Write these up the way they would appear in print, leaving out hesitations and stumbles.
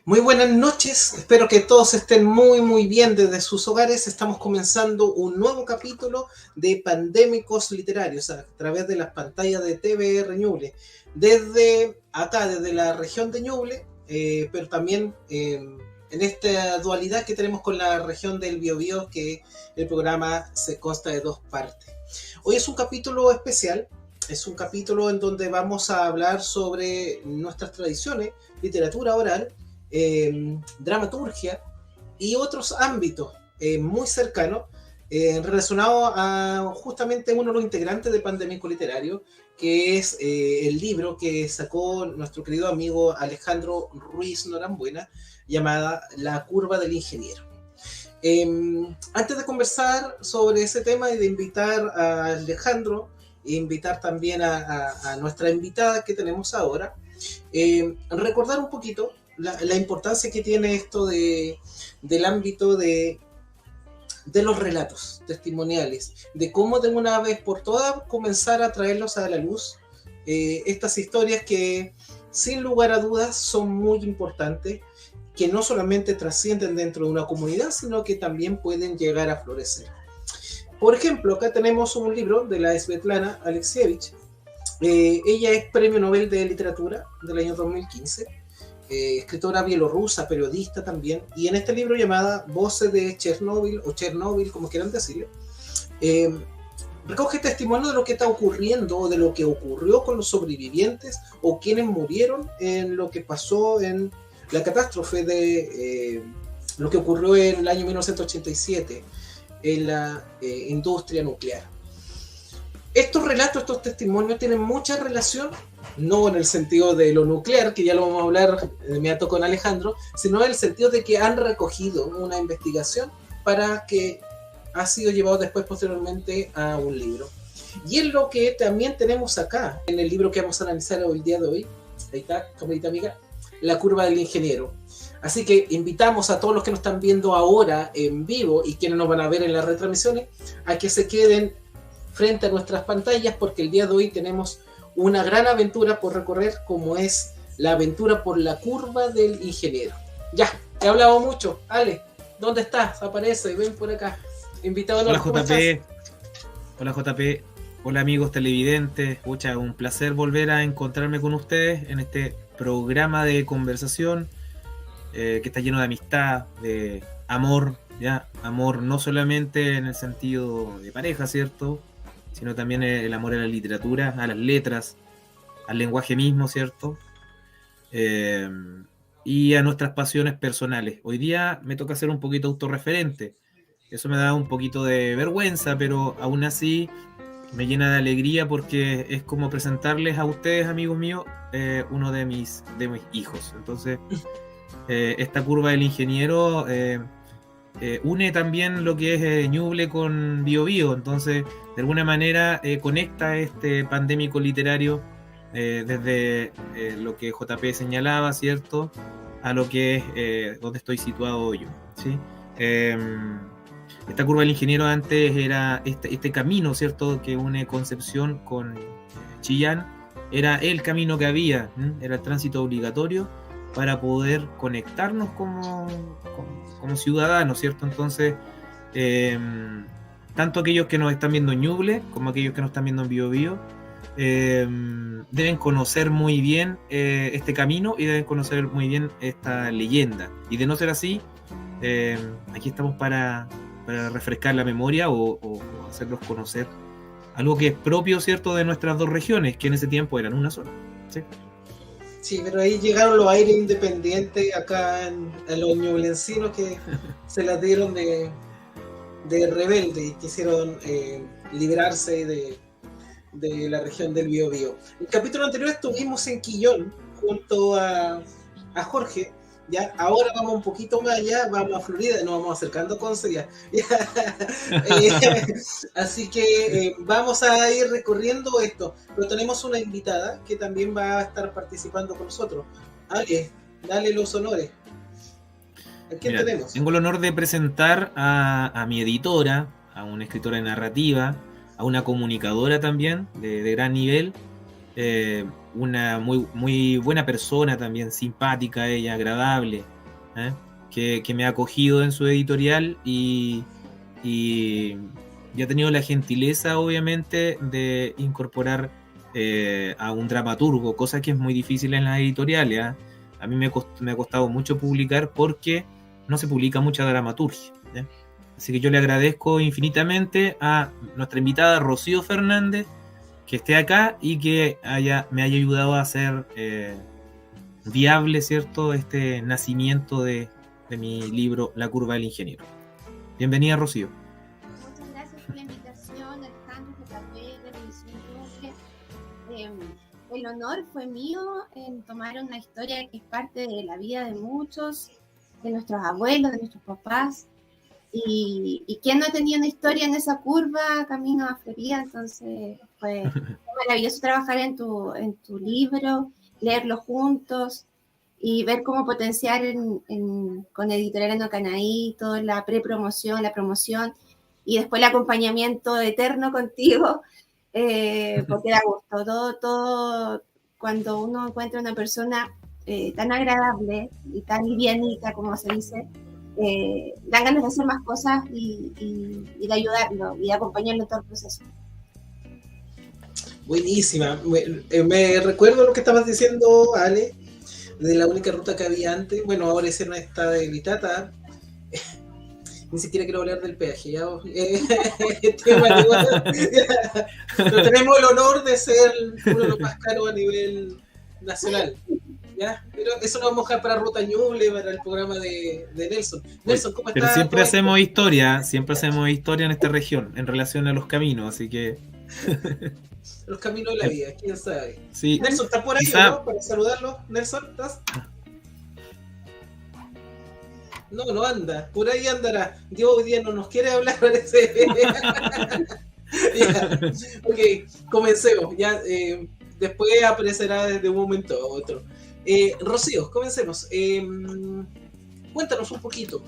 Muy buenas noches, espero que todos estén muy bien desde sus hogares. Estamos comenzando un nuevo capítulo de Pandémicos Literarios a través de las pantallas de TVR Ñuble. Desde acá, desde la región de Ñuble, pero también en esta dualidad que tenemos con la región del Biobío, que el programa se consta de dos partes. Hoy es un capítulo especial. Es un capítulo en donde vamos a hablar sobre nuestras tradiciones, literatura oral, dramaturgia y otros ámbitos muy cercanos relacionados a justamente uno de los integrantes de Pandémico Literario, que es el libro que sacó nuestro querido amigo Alejandro Ruiz Norambuena, llamada La curva del ingeniero. Antes de conversar sobre ese tema y de invitar a Alejandro, e invitar también a nuestra invitada que tenemos ahora, recordar un poquito la importancia que tiene esto del ámbito de los relatos testimoniales, de cómo de una vez por todas comenzar a traerlos a la luz, estas historias que sin lugar a dudas son muy importantes, que no solamente trascienden dentro de una comunidad, sino que también pueden llegar a florecer. Por ejemplo, acá tenemos un libro de la Svetlana Alexievich. Ella es Premio Nobel de Literatura del año 2015, escritora bielorrusa, periodista también, y en este libro llamado Voces de Chernobyl, o Chernobyl, como quieran decirlo, recoge testimonio de lo que está ocurriendo, o de lo que ocurrió con los sobrevivientes, o quienes murieron en lo que pasó en la catástrofe de lo que ocurrió en el año 1987, en la industria nuclear. Estos relatos, estos testimonios tienen mucha relación, no en el sentido de lo nuclear, que ya lo vamos a hablar de inmediato con Alejandro, sino en el sentido de que han recogido una investigación para que ha sido llevado después posteriormente a un libro. Y es lo que también tenemos acá, en el libro que vamos a analizar el día de hoy. Ahí está, camarita amiga, La curva del ingeniero. Así que invitamos a todos los que nos están viendo ahora en vivo y quienes nos van a ver en las retransmisiones a que se queden frente a nuestras pantallas, porque el día de hoy tenemos una gran aventura por recorrer, como es la aventura por la curva del ingeniero. Ya, he hablado mucho. Ale, ¿dónde estás? Aparece, ven por acá. Invitado a Hola JP, hola JP, hola amigos televidentes. Pucha, un placer volver a encontrarme con ustedes en este programa de conversación que está lleno de amistad, de amor, ya, amor no solamente en el sentido de pareja, ¿cierto? Sino también el amor a la literatura, a las letras, al lenguaje mismo, ¿cierto? Y a nuestras pasiones personales. Hoy día me toca ser un poquito autorreferente. Eso me da un poquito de vergüenza, pero aún así me llena de alegría porque es como presentarles a ustedes, amigos míos, uno de mis hijos. Entonces, esta curva del ingeniero une también lo que es Ñuble con Biobío. Entonces, de alguna manera, conecta este pandémico literario desde lo que JP señalaba, ¿cierto?, a lo que es donde estoy situado yo, ¿sí? Esta curva del ingeniero antes era este camino, ¿cierto?, que une Concepción con Chillán. Era el camino que había, era el tránsito obligatorio para poder conectarnos como ciudadanos, ¿cierto? Entonces, tanto aquellos que nos están viendo en Ñuble como aquellos que nos están viendo en Biobío deben conocer muy bien este camino y deben conocer muy bien esta leyenda. Y de no ser así, aquí estamos para refrescar la memoria o hacerlos conocer algo que es propio, ¿cierto?, de nuestras dos regiones, que en ese tiempo eran una sola, ¿sí? Sí, pero ahí llegaron los aires independientes acá en los ñublencinos que se las dieron de rebelde y quisieron librarse de la región del Biobío. El capítulo anterior estuvimos en Quillón junto a Jorge. Ya, ahora vamos un poquito más allá, vamos a Florida, nos vamos acercando a Conce ya. Así que vamos a ir recorriendo esto, pero tenemos una invitada que también va a estar participando con nosotros. Ale, dale los honores. ¿A quién tenemos? Tengo el honor de presentar a mi editora, a una escritora de narrativa, a una comunicadora también de gran nivel, una muy, muy buena persona también, simpática ella, agradable, ¿eh? Que me ha acogido en su editorial y ha tenido la gentileza, obviamente, de incorporar a un dramaturgo, cosa que es muy difícil en las editoriales, ¿eh? A mí me ha costado mucho publicar porque no se publica mucha dramaturgia, ¿eh? Así que yo le agradezco infinitamente a nuestra invitada Rocío Fernández que esté acá y que me haya ayudado a hacer viable, ¿cierto?, este nacimiento de mi libro La curva del ingeniero. Bienvenida, Rocío. Muchas gracias por la invitación, Alejandro, el honor fue mío en tomar una historia que es parte de la vida de muchos, de nuestros abuelos, de nuestros papás, y quien no tenía una historia en esa curva camino a Florida. Entonces fue maravilloso trabajar en tu libro, leerlo juntos y ver cómo potenciar con Editorial Enocanahí toda la prepromoción, la promoción y después el acompañamiento eterno contigo, porque da gusto. Todo cuando uno encuentra una persona tan agradable y tan livianita, como se dice, dan ganas de hacer más cosas y de ayudarlo y de acompañarlo en todo el proceso. Buenísima. Me recuerdo lo que estabas diciendo, Ale, de la única ruta que había antes. Bueno, ahora hicieron esta de Vitata. Ni siquiera quiero hablar del peaje. ¿Ya? Pero tenemos el honor de ser uno de los más caros a nivel nacional. ¿Ya? Pero eso lo vamos a dejar para Ruta Ñuble, para el programa de Nelson. Nelson, ¿cómo estás? Pero siempre hacemos historia en esta región en relación a los caminos, así que... Los caminos de la vida, quién sabe. Sí. Nelson, ¿estás por ahí o no? Para saludarlo. Nelson, ¿estás? No anda. Por ahí andará. Dios hoy día no nos quiere hablar, parece. Ya. Ok, comencemos. Ya, después aparecerá desde un momento a otro. Rocío, comencemos. Cuéntanos un poquito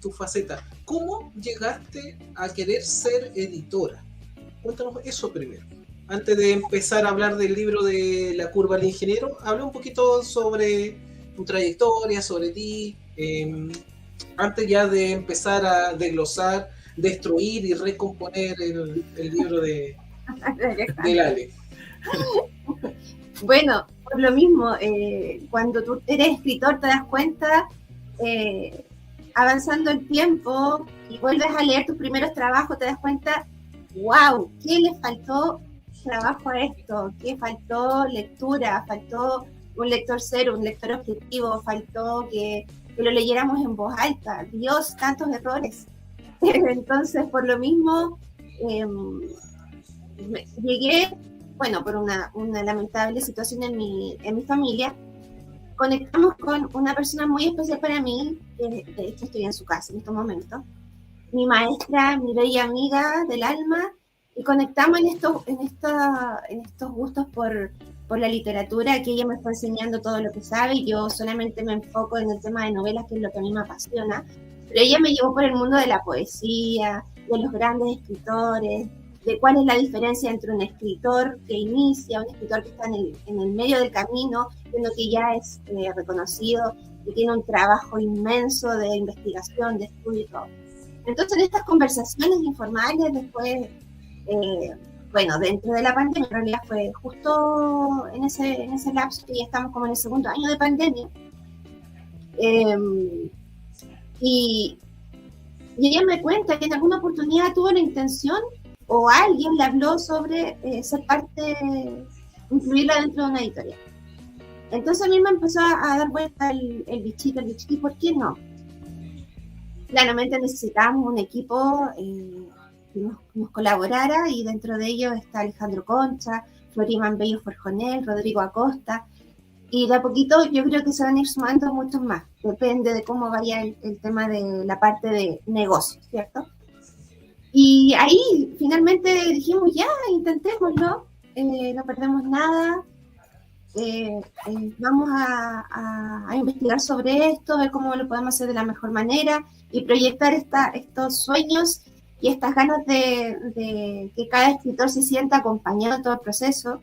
tu faceta. ¿Cómo llegaste a querer ser editora? Cuéntanos eso primero. Antes de empezar a hablar del libro de La curva del ingeniero, habla un poquito sobre tu trayectoria, sobre ti, antes ya de empezar a desglosar, destruir y recomponer el libro de Ale. Bueno, por lo mismo, cuando tú eres escritor te das cuenta, avanzando el tiempo y vuelves a leer tus primeros trabajos, te das cuenta, wow, ¿qué le faltó trabajo a esto? ¿Qué faltó lectura? Faltó un lector cero, un lector objetivo, faltó que lo leyéramos en voz alta. Dios, tantos errores. Entonces, por lo mismo, llegué, bueno, por una lamentable situación en mi familia, conectamos con una persona muy especial para mí, de hecho estoy en su casa en estos momentos, mi maestra, mi bella amiga del alma, y conectamos en estos gustos por la literatura, que ella me fue enseñando todo lo que sabe, y yo solamente me enfoco en el tema de novelas, que es lo que a mí me apasiona, pero ella me llevó por el mundo de la poesía, de los grandes escritores, de cuál es la diferencia entre un escritor que inicia, un escritor que está en el medio del camino, uno que ya es reconocido y tiene un trabajo inmenso de investigación, de estudio y todo. Entonces, en estas conversaciones informales, después, bueno, dentro de la pandemia, en realidad fue justo en ese lapso, que ya estamos como en el segundo año de pandemia, y ella me cuenta que en alguna oportunidad tuvo la intención, o alguien le habló sobre ser parte, incluirla dentro de una editorial. Entonces a mí me empezó a dar vuelta el bichito, ¿y por qué no? Claramente necesitábamos un equipo que nos colaborara, y dentro de ellos está Alejandro Concha, Floriman Bello Forjonel, Rodrigo Acosta, y de a poquito yo creo que se van a ir sumando muchos más, depende de cómo vaya el tema de la parte de negocio, ¿cierto? Y ahí finalmente dijimos, ya, intentémoslo, no perdemos nada, vamos a investigar sobre esto, ver cómo lo podemos hacer de la mejor manera y proyectar estos sueños y estas ganas de que cada escritor se sienta acompañado en todo el proceso.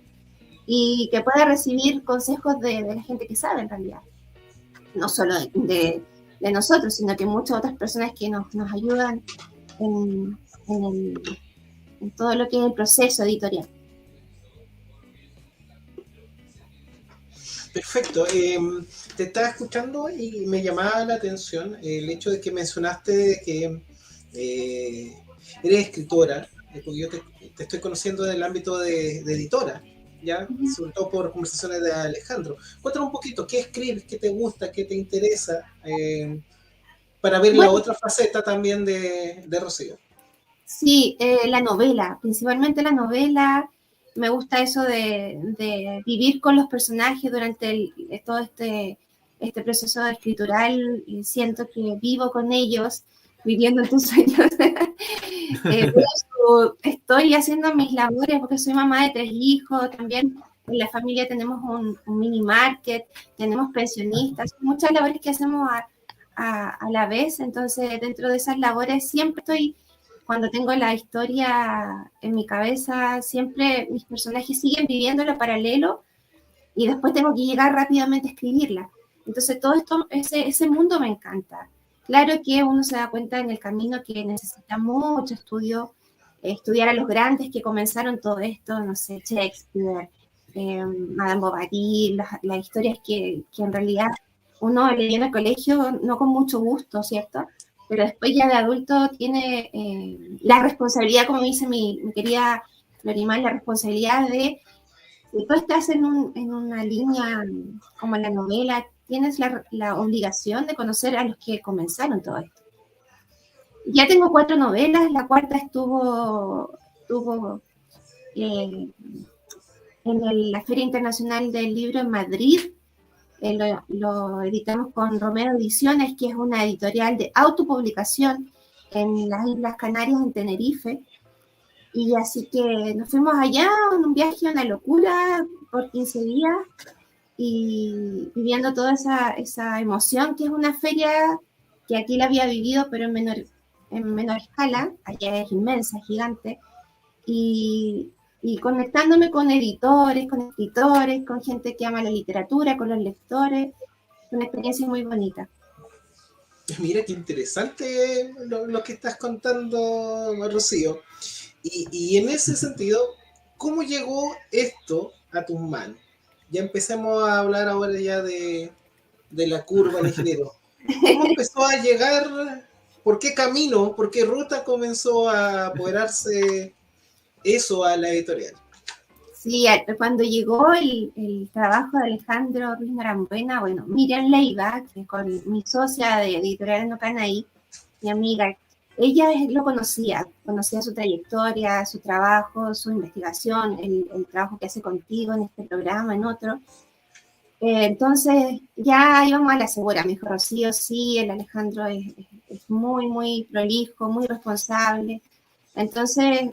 y que pueda recibir consejos de la gente que sabe en realidad. No solo de nosotros, sino que muchas otras personas que nos ayudan en todo lo que es el proceso editorial. Perfecto. Te estaba escuchando y me llamaba la atención el hecho de que mencionaste que eres escritora, porque yo te estoy conociendo en el ámbito de editora, ¿ya? Sobre todo por conversaciones de Alejandro. Cuéntame un poquito, ¿qué escribes? ¿Qué te gusta? ¿Qué te interesa? Para ver la otra faceta también de Rocío. Sí, la novela, principalmente la novela. Me gusta eso de vivir con los personajes durante todo este proceso escritural, y siento que vivo con ellos, viviendo tus sueños. Estoy haciendo mis labores porque soy mamá de 3 hijos, también en la familia tenemos un mini market, tenemos pensionistas, muchas labores que hacemos a la vez, entonces dentro de esas labores siempre estoy, cuando tengo la historia en mi cabeza, siempre mis personajes siguen viviéndolo paralelo y después tengo que llegar rápidamente a escribirla. Entonces todo esto, ese mundo me encanta. Claro que uno se da cuenta en el camino que necesita mucho estudio, estudiar a los grandes que comenzaron todo esto, no sé, Shakespeare, Madame Bovary, las historias que en realidad uno leía en el colegio no con mucho gusto, ¿cierto? Pero después ya de adulto tiene la responsabilidad, como dice mi querida Florimar, la responsabilidad de, si tú estás en una línea como la novela, tienes la obligación de conocer a los que comenzaron todo esto. Ya tengo 4 novelas, la cuarta estuvo en la Feria Internacional del Libro en Madrid. Lo editamos con Romero Ediciones, que es una editorial de autopublicación en las Islas Canarias, en Tenerife. Y así que nos fuimos allá en un viaje, una locura, por 15 días, y viviendo toda esa emoción, que es una feria que aquí la había vivido, pero en menor escala. Allá es inmensa, gigante. Y conectándome con editores, con escritores, con gente que ama la literatura, con los lectores, una experiencia muy bonita. Mira qué interesante lo que estás contando, Rocío. Y en ese sentido, ¿cómo llegó esto a tus manos? Ya empecemos a hablar ahora ya de la curva de género. ¿Cómo empezó a llegar? ¿Por qué camino? ¿Por qué ruta comenzó a apoderarse eso a la editorial? Sí, cuando llegó el trabajo de Alejandro Ruiz Norambuena, bueno, Miriam Leiva, que con mi socia de Editorial Nocanaí, mi amiga, ella lo conocía su trayectoria, su trabajo, su investigación, el trabajo que hace contigo en este programa, en otro. Entonces ya íbamos a la segura, me dijo, Rocío, sí, el Alejandro es muy, muy prolijo, muy responsable. Entonces,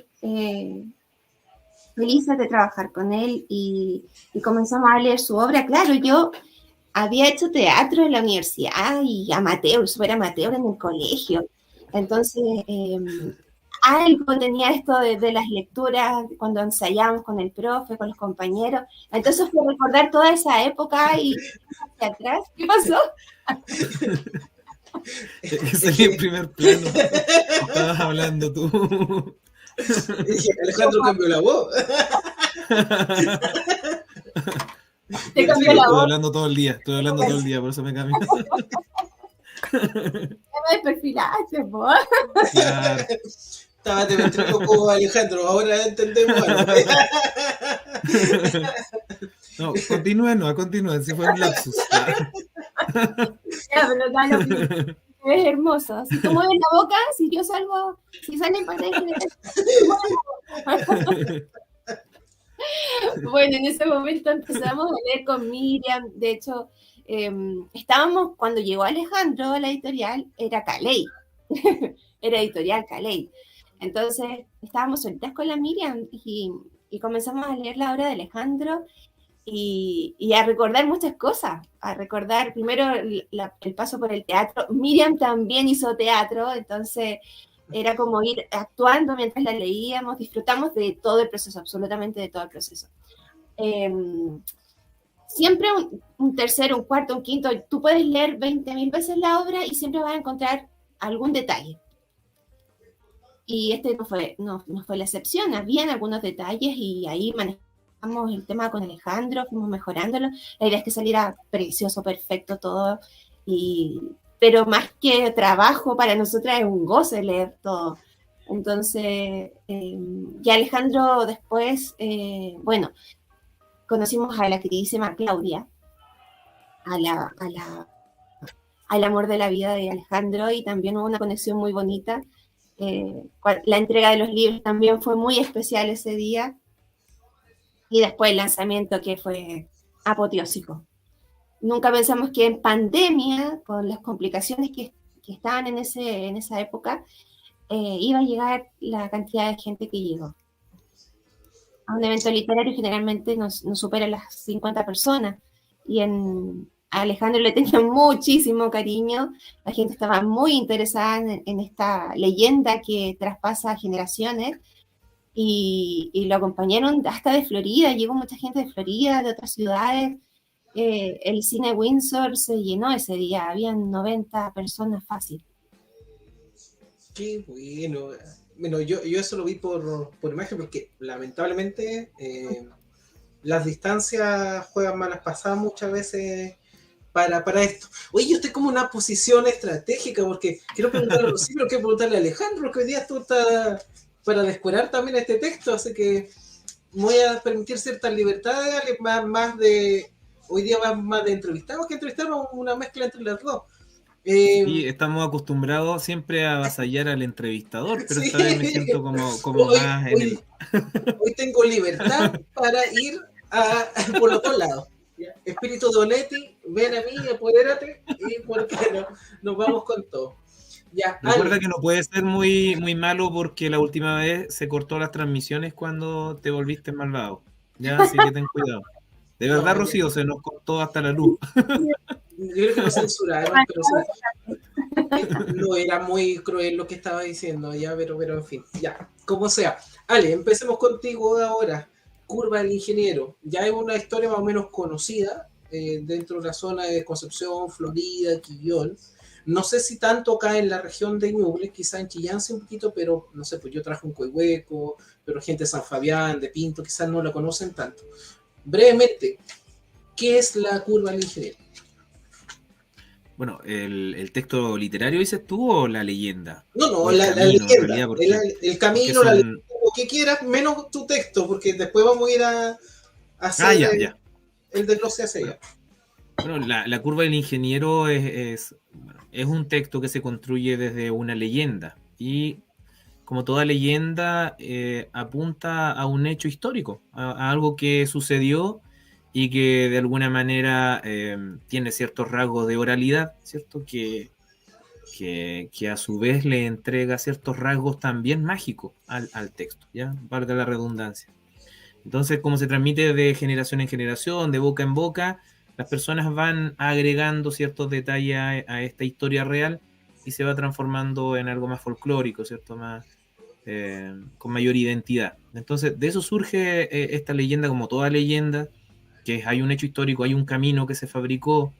felices de trabajar con él y comenzamos a leer su obra. Claro, yo había hecho teatro en la universidad y amateur, súper amateur en el colegio. Entonces, algo tenía esto de las lecturas cuando ensayábamos con el profe, con los compañeros. Entonces fue recordar toda esa época y hacia atrás. ¿Qué pasó? Salí en primer plano. Estabas hablando tú. Alejandro cambió la voz. Te cambió la voz. Estoy hablando todo el día, por eso me cambio. Me desperfilaste, vos. Claro. Estaba de ventríloco, Alejandro, ahora entendemos algo. No, continúen, si fue un lapsus. Ya, pero claro, es hermoso. Si tú mueves la boca, si yo salgo, si sale en pantalla. Bueno, en ese momento empezamos a leer con Miriam. De hecho, estábamos, cuando llegó Alejandro a la editorial, era Caley. Era editorial Caley. Entonces, estábamos solitas con la Miriam y comenzamos a leer la obra de Alejandro y a recordar muchas cosas. A recordar primero el paso por el teatro. Miriam también hizo teatro, entonces era como ir actuando mientras la leíamos. Disfrutamos de todo el proceso, absolutamente de todo el proceso. siempre un tercero, un cuarto, un quinto, tú puedes leer 20.000 veces la obra y siempre vas a encontrar algún detalle. Y este no fue la excepción, habían algunos detalles y ahí manejamos el tema con Alejandro, fuimos mejorándolo. La idea es que saliera precioso, perfecto todo, pero más que trabajo, para nosotras es un goce leer todo. Entonces, y Alejandro después, bueno, conocimos a la queridísima Claudia, al amor de la vida de Alejandro, y también hubo una conexión muy bonita. La entrega de los libros también fue muy especial ese día, y después el lanzamiento, que fue apoteósico. Nunca pensamos que en pandemia, con las complicaciones que estaban en esa época, iba a llegar la cantidad de gente que llegó. A un evento literario generalmente no supera las 50 personas, y a Alejandro le tenía muchísimo cariño, la gente estaba muy interesada en esta leyenda que traspasa generaciones, y lo acompañaron hasta de Florida, llegó mucha gente de Florida, de otras ciudades. El cine Windsor se llenó ese día, habían 90 personas fácil. Qué bueno. Bueno, yo eso lo vi por imagen, porque lamentablemente las distancias juegan malas pasadas muchas veces para esto. Oye, yo estoy como en una posición estratégica, porque quiero preguntarle a Rocío, pero quiero preguntarle a Alejandro, que hoy día tú estás para descurar también este texto, así que voy a permitir ciertas libertades, más de, hoy día va más de entrevistados que entrevistaron, una mezcla entre las dos. Sí, estamos acostumbrados siempre a avasallar al entrevistador, pero sí, esta vez me siento como hoy, más en el... hoy tengo libertad para ir por los dos lados. Espíritu de Oletti, ven a mí, apodérate, y porque nos vamos con todo. Ya, Recuerda Ale. que no puede ser muy, muy malo, porque la última vez se cortó las transmisiones cuando te volviste malvado. Ya, así que ten cuidado. De verdad, No, Rocío, se nos cortó hasta la luz. yo creo que lo censuraron, pero no era muy cruel lo que estaba diciendo, ya, pero en fin, ya, como sea. Ale, empecemos contigo ahora. Curva del Ingeniero. Ya es una historia más o menos conocida dentro de la zona de Concepción, Florida, Quillón. No sé si tanto acá en la región de Ñuble, quizá en Chillán sí un poquito, pero no sé, pues yo traje un Coihueco, pero gente de San Fabián, de Pinto, quizás no la conocen tanto. Brevemente, ¿qué es la Curva del Ingeniero? Bueno, ¿el texto literario dices tú o la leyenda? No, O el la camino, en leyenda, realidad, porque el camino, la leyenda, son... lo que quieras, menos tu texto, porque después vamos a ir a Ah, hacer ya. el desglose hacia allá. Bueno, la curva del ingeniero es un texto que se construye desde una leyenda, y como toda leyenda apunta a un hecho histórico, a algo que sucedió y que de alguna manera tiene ciertos rasgos de oralidad, ¿cierto? Que a su vez le entrega ciertos rasgos también mágicos al texto, ¿ya? Valga la redundancia. Entonces, como se transmite de generación en generación, de boca en boca, las personas van agregando ciertos detalles a esta historia real, y se va transformando en algo más folclórico, ¿cierto? Más, con mayor identidad. Entonces, de eso surge esta leyenda, como toda leyenda, que hay un hecho histórico, hay un camino que se fabricó,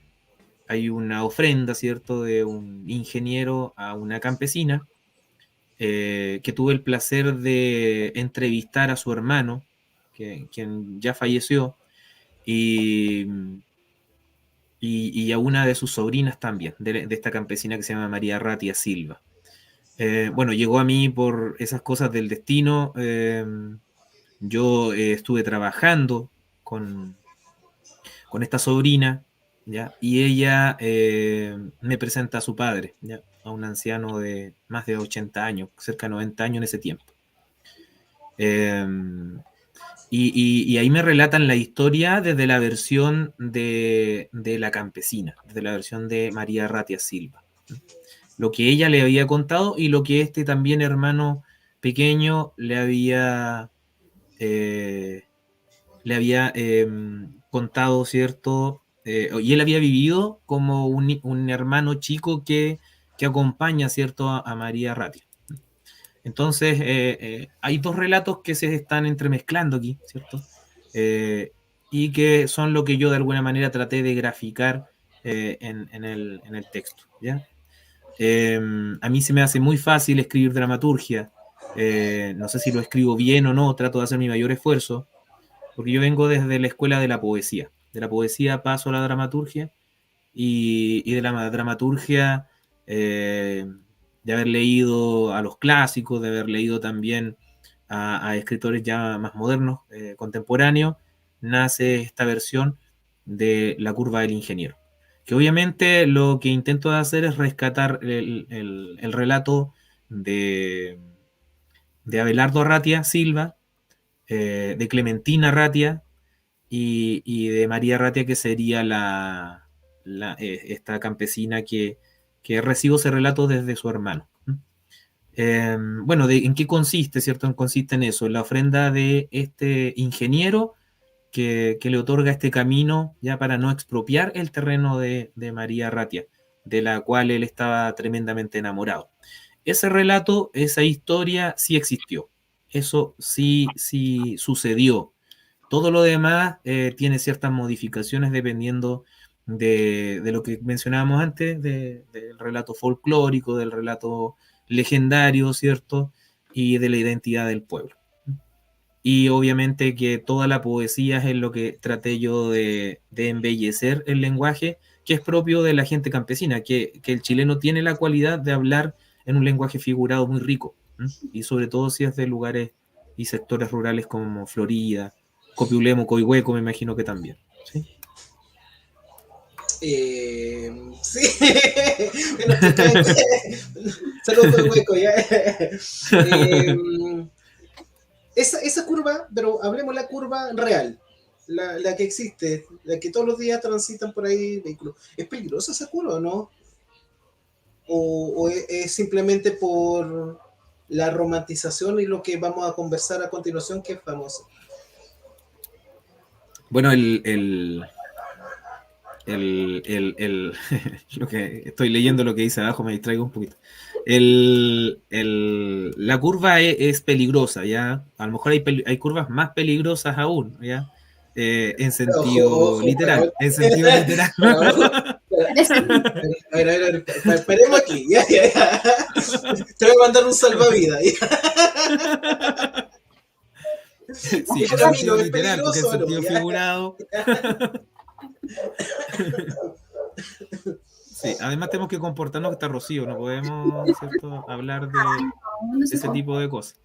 hay una ofrenda, ¿cierto?, de un ingeniero a una campesina, que tuve el placer de entrevistar a su hermano, quien ya falleció, y a una de sus sobrinas también, de esta campesina que se llama María Ratia Silva. Bueno, llegó a mí por esas cosas del destino. Yo estuve trabajando con esta sobrina, ¿ya? Y ella me presenta a su padre, ¿ya? A un anciano de más de 80 años, cerca de 90 años en ese tiempo. Y ahí me relatan la historia desde la versión de la campesina, desde la versión de María Ratia Silva. Lo que ella le había contado y lo que este también hermano pequeño le había contado, ¿cierto? Y él había vivido como un hermano chico que acompaña, ¿cierto?, a María Ratia. Entonces, hay dos relatos que se están entremezclando aquí, ¿cierto? y que son lo que yo de alguna manera traté de graficar en el texto, ¿ya? A mí se me hace muy fácil escribir dramaturgia. No sé si lo escribo bien o no, trato de hacer mi mayor esfuerzo, porque yo vengo desde la escuela de la poesía. De la poesía paso a la dramaturgia y de la dramaturgia, de haber leído a los clásicos, de haber leído también a escritores ya más modernos, contemporáneos, nace esta versión de La curva del ingeniero. Que obviamente lo que intento hacer es rescatar el relato de Abelardo Arratia Silva, de Clementina Arratia y de María Arratia, que sería esta campesina que recibe ese relato desde su hermano. Bueno, ¿en qué consiste, cierto? Consiste en eso, en la ofrenda de este ingeniero que le otorga este camino ya para no expropiar el terreno de María Arratia, de la cual él estaba tremendamente enamorado. Ese relato, esa historia sí existió, eso sí sucedió. Todo lo demás tiene ciertas modificaciones dependiendo de lo que mencionábamos antes, del relato folclórico, del relato legendario, ¿cierto? Y de la identidad del pueblo. Y obviamente que toda la poesía es en lo que traté yo de embellecer el lenguaje, que es propio de la gente campesina, que el chileno tiene la cualidad de hablar en un lenguaje figurado muy rico, y sobre todo si es de lugares y sectores rurales como Florida, Copiulemo, Coihueco, me imagino que también. ¿Sí? Sí. Bueno, saludos del hueco, ya. Esa curva, pero hablemos la curva real, la que existe, la que todos los días transitan por ahí vehículos. ¿Es peligrosa esa curva o no? ¿O es simplemente por la romantización y lo que vamos a conversar a continuación, que es famoso? Bueno, lo que estoy leyendo, lo que dice abajo, me distraigo un poquito. La curva es peligrosa, ¿ya? A lo mejor hay curvas más peligrosas aún, ¿ya? En sentido Ojo, literal. En sentido literal. A ver, paremos aquí. Ya. Te voy a mandar un salvavidas. Sí, en sentido literal, porque en sentido figurado. Sí, además tenemos que comportarnos que está Rocío, no podemos, ¿cierto?, hablar de ese tipo de cosas.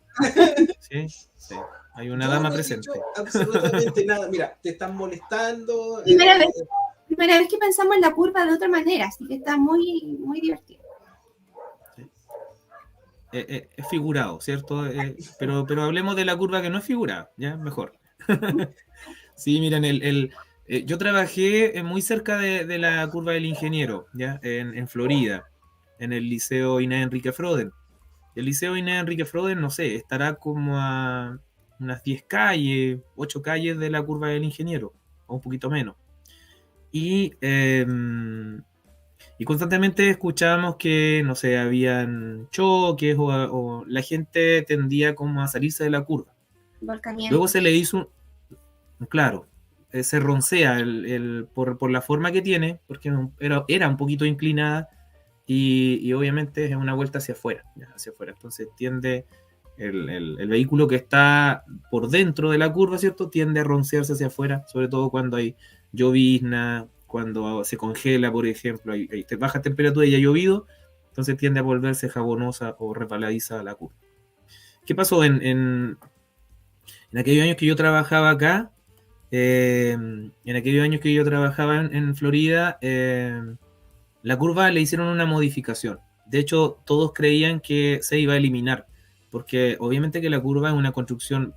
¿Sí? Sí. Hay una dama presente. Absolutamente nada. Mira, te están molestando. Primera vez que pensamos en la curva de otra manera, así que está muy, muy divertido. Sí. Es figurado, ¿cierto? Pero hablemos de la curva que no es figurada, ¿ya? Mejor. Sí, miren, yo trabajé muy cerca de la curva del ingeniero, ¿ya? En Florida, en el Liceo Inés Enrique Froden. El Liceo Inés Enrique Froden, no sé, estará como a unas 10 calles, 8 calles de la curva del ingeniero, o un poquito menos. Y constantemente escuchábamos que, no sé, habían choques o la gente tendía como a salirse de la curva. Luego se le hizo claro, se roncea por la forma que tiene, porque era un poquito inclinada y obviamente es una vuelta hacia afuera, entonces tiende el vehículo que está por dentro de la curva, ¿cierto?, tiende a roncearse hacia afuera, sobre todo cuando hay llovizna, cuando se congela, por ejemplo, hay baja temperatura y ha llovido, entonces tiende a volverse jabonosa o resbaladiza la curva. ¿Qué pasó en aquellos años que yo trabajaba acá? En aquellos años que yo trabajaba en Florida, la curva le hicieron una modificación. De hecho, todos creían que se iba a eliminar, porque obviamente que la curva es una construcción,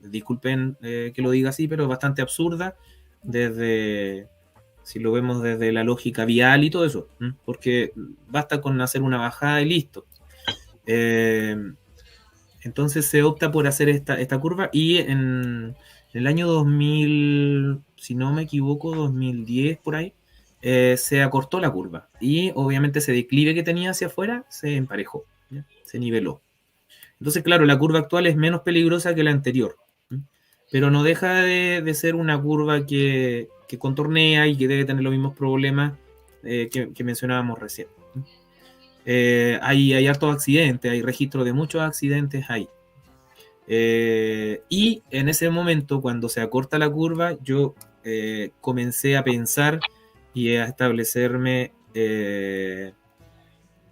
disculpen que lo diga así, pero bastante absurda, si lo vemos desde la lógica vial y todo eso, porque basta con hacer una bajada y listo. Entonces se opta por hacer esta curva y en el año 2000, si no me equivoco, 2010 por ahí, se acortó la curva y obviamente ese declive que tenía hacia afuera se emparejó, ¿ya? Se niveló. Entonces, claro, la curva actual es menos peligrosa que la anterior. pero no deja de ser una curva que contornea y que debe tener los mismos problemas que mencionábamos recién. Hay hartos accidentes, hay registro de muchos accidentes ahí. Y en ese momento, cuando se acorta la curva, yo comencé a pensar y a establecerme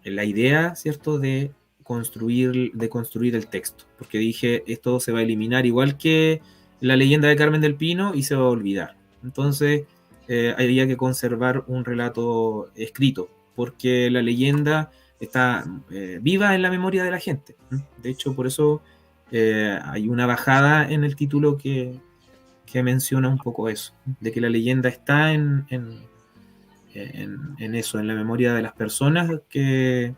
la idea, ¿cierto?, de construir el texto, porque dije, esto se va a eliminar igual que la leyenda de Carmen del Pino y se va a olvidar. Entonces había que conservar un relato escrito, porque la leyenda está viva en la memoria de la gente. De hecho, por eso hay una bajada en el título que menciona un poco eso, de que la leyenda está en eso, en la memoria de las personas que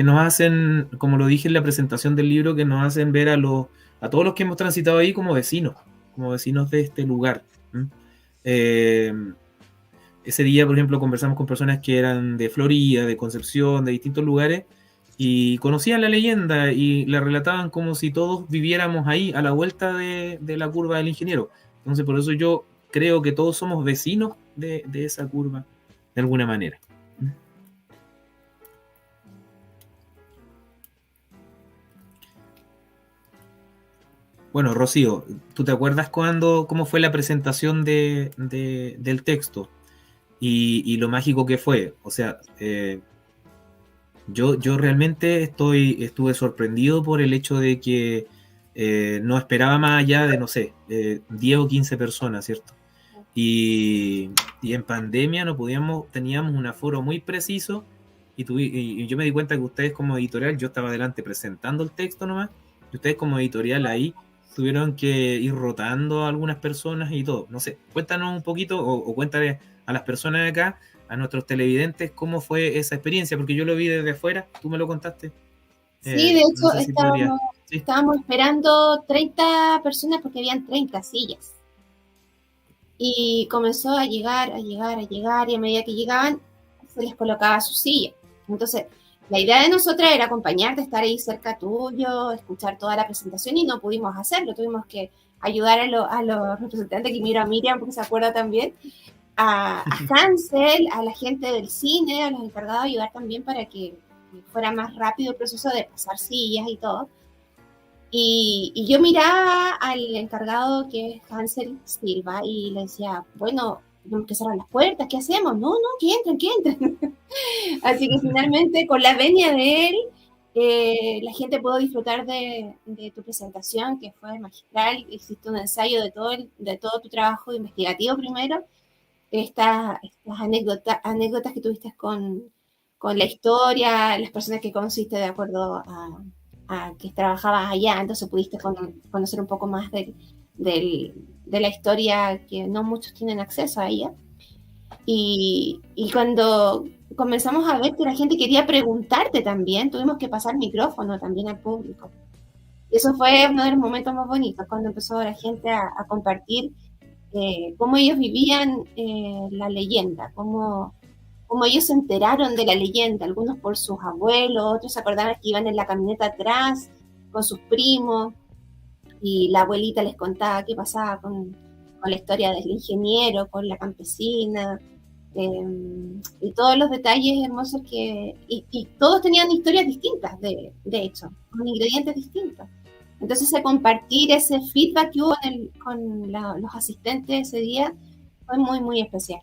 nos hacen, como lo dije en la presentación del libro, que nos hacen ver a todos los que hemos transitado ahí como vecinos de este lugar. Ese día, por ejemplo, conversamos con personas que eran de Florida, de Concepción, de distintos lugares, y conocían la leyenda y la relataban como si todos viviéramos ahí, a la vuelta de la curva del ingeniero. Entonces, por eso yo creo que todos somos vecinos de esa curva, de alguna manera. Bueno, Rocío, ¿tú te acuerdas cómo fue la presentación del texto? Y lo mágico que fue. O sea, yo realmente estuve sorprendido por el hecho de que no esperaba más allá de, no sé, 10 o 15 personas, ¿cierto? Y en pandemia teníamos un aforo muy preciso y yo me di cuenta que ustedes como editorial, yo estaba adelante presentando el texto nomás, y ustedes como editorial ahí tuvieron que ir rotando a algunas personas y todo. No sé, cuéntanos un poquito o cuéntale a las personas de acá, a nuestros televidentes, cómo fue esa experiencia, porque yo lo vi desde afuera, tú me lo contaste. Sí, de hecho, no sé si estábamos esperando 30 personas porque habían 30 sillas. Y comenzó a llegar, y a medida que llegaban, se les colocaba su silla. Entonces, la idea de nosotras era acompañarte, estar ahí cerca tuyo, escuchar toda la presentación, y no pudimos hacerlo. Tuvimos que ayudar a los representantes, que miro a Miriam porque se acuerda también, a Hansel, a la gente del cine, a los encargados, ayudar también para que fuera más rápido el proceso de pasar sillas y todo. Y yo miraba al encargado, que es Hansel Silva, y le decía, bueno, tenemos que cerrar las puertas, ¿qué hacemos? No, que entren. Así que finalmente, con la venia de él, la gente pudo disfrutar de tu presentación, que fue magistral. Hiciste un ensayo de todo tu trabajo investigativo primero, estas anécdotas que tuviste con la historia, las personas que conociste de acuerdo a que trabajabas allá, entonces pudiste conocer un poco más de la historia, que no muchos tienen acceso a ella. Y cuando comenzamos a ver que la gente quería preguntarte también, tuvimos que pasar micrófono también al público. Y eso fue uno de los momentos más bonitos, cuando empezó la gente a compartir cómo ellos vivían la leyenda, cómo ellos se enteraron de la leyenda, algunos por sus abuelos, otros se acordaban que iban en la camioneta atrás con sus primos, y la abuelita les contaba qué pasaba con la historia del ingeniero, con la campesina, y todos los detalles hermosos y todos tenían historias distintas, de hecho, con ingredientes distintos. Entonces, compartir ese feedback que hubo con los asistentes ese día fue muy, muy especial.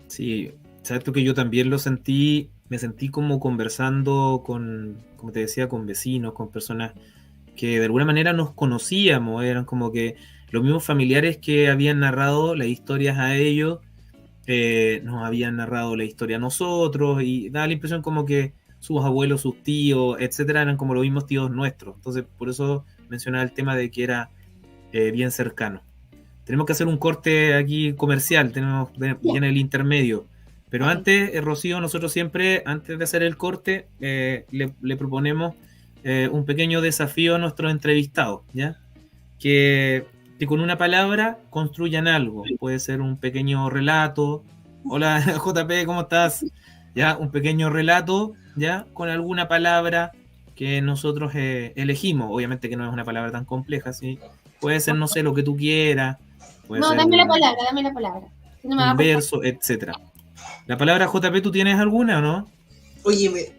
Sí, exacto, que yo también me sentí como conversando como te decía, con vecinos, con personas que de alguna manera nos conocíamos, eran como que los mismos familiares que habían narrado las historias a ellos, nos habían narrado la historia a nosotros, y daba la impresión como que sus abuelos, sus tíos, etcétera, eran como los mismos tíos nuestros. Entonces, por eso mencionaba el tema de que era bien cercano. Tenemos que hacer un corte aquí comercial, tenemos ya en el intermedio. Pero antes, Rocío, nosotros siempre, antes de hacer el corte, le proponemos un pequeño desafío a nuestros entrevistados, ¿ya? Que con una palabra construyan algo. Puede ser un pequeño relato. Hola, JP, ¿cómo estás? Ya, un pequeño relato, ya, con alguna palabra que nosotros elegimos. Obviamente que no es una palabra tan compleja, ¿sí? Puede ser, no sé, lo que tú quieras. Puede No, ser dame la palabra. Si no me va a un costar. verso, etcétera. La palabra JP, ¿tú tienes alguna o no? Oye,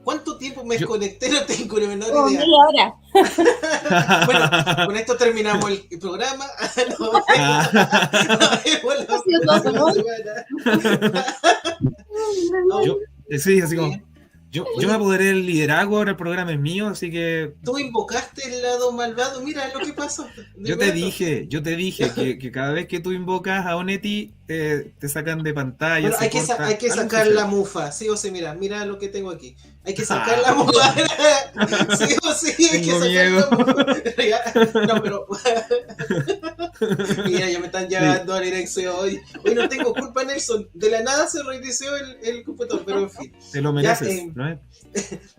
¿cuánto tiempo me desconecté? No tengo ni menor Oh, idea. media hora. Bueno, con esto terminamos el programa. Nos vemos la Ha sido todo próxima por hoy. semana. No, Yo, sí, así como, bien. yo me apoderé del liderazgo, ahora el programa es mío, así que Tú invocaste el lado malvado. Mira lo que pasó. De yo te verdad. dije que cada vez que tú invocas a Onetti, te sacan de pantalla. Bueno, se hay que corta, algo sacar sucede. la mufa, sí o sí, mira lo que tengo aquí. Hay que sacar la mufa. Sí o sí, hay que Tengo sacar miedo. la mufa. No, pero. Mira, ya me están llevando a la dirección. Hoy no tengo culpa, Nelson. De la nada se reinició el computador, pero en fin. Te lo Ya, mereces, ¿no?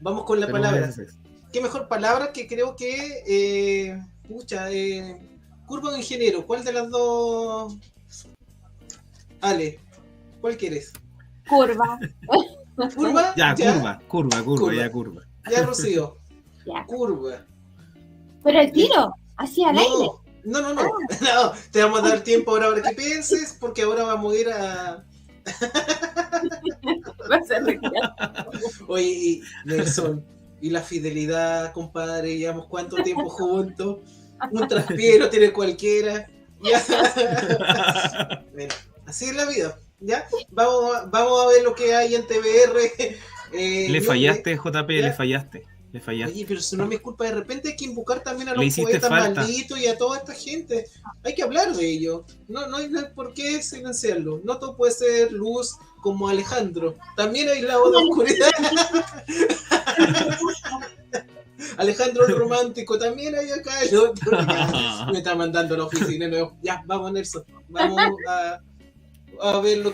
Vamos con la Te lo palabra. mereces. ¿Qué mejor palabra que creo que. Curva o ingeniero? ¿Cuál de las dos? Ale, ¿cuál quieres? Curva. ¿Curva? Ya, curva. Ya, Rocío. Ya. Curva. Pero el tiro, así al aire. No. No, te vamos a dar tiempo ahora que pienses, porque ahora vamos a ir a. Va a ser recuerdo. Oye, y Nelson, y la fidelidad, compadre, llevamos cuánto tiempo juntos. Un traspié tiene cualquiera. Ya. Bueno, así es la vida. ¿Ya? Vamos a ver lo que hay en TBR. Le fallaste, JP, ¿Ya? le fallaste. Oye, pero si no me es culpa, de repente hay que invocar también a Le los hiciste poetas falta. malditos y a toda esta gente. Hay que hablar de ello. No hay por qué silenciarlo. No todo puede ser luz como Alejandro. También hay lado de oscuridad. Alejandro el romántico, también hay acá el otro. Ya, me está mandando a la oficina. No. Ya, vamos, Nelson. Vamos a verlo.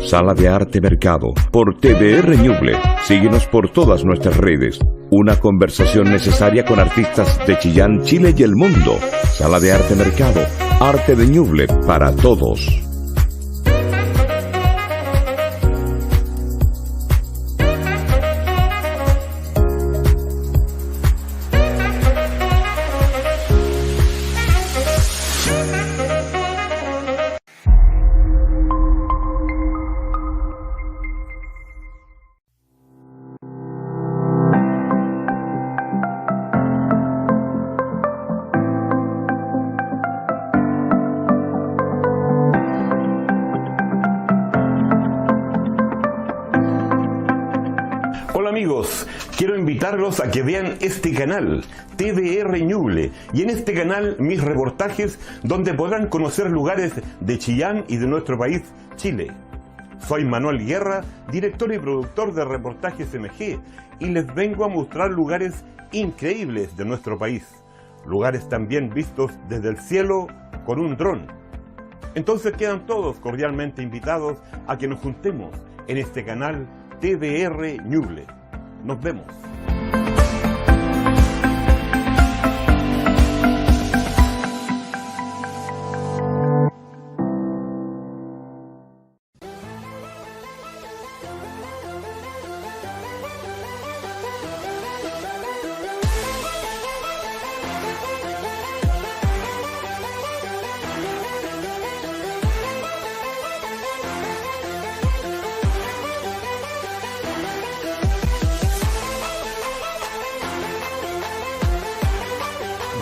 Sala de Arte Mercado, por TBR Ñuble. Síguenos por todas nuestras redes. Una conversación necesaria con artistas de Chillán, Chile y el mundo. Sala de Arte Mercado, arte de Ñuble para todos. Hola amigos, quiero invitarlos a que vean este canal, TBR Ñuble, y en este canal mis reportajes donde podrán conocer lugares de Chillán y de nuestro país, Chile. Soy Manuel Guerra, director y productor de Reportajes MG, y les vengo a mostrar lugares increíbles de nuestro país, lugares también vistos desde el cielo con un dron. Entonces quedan todos cordialmente invitados a que nos juntemos en este canal TBR Ñuble. Nos vemos.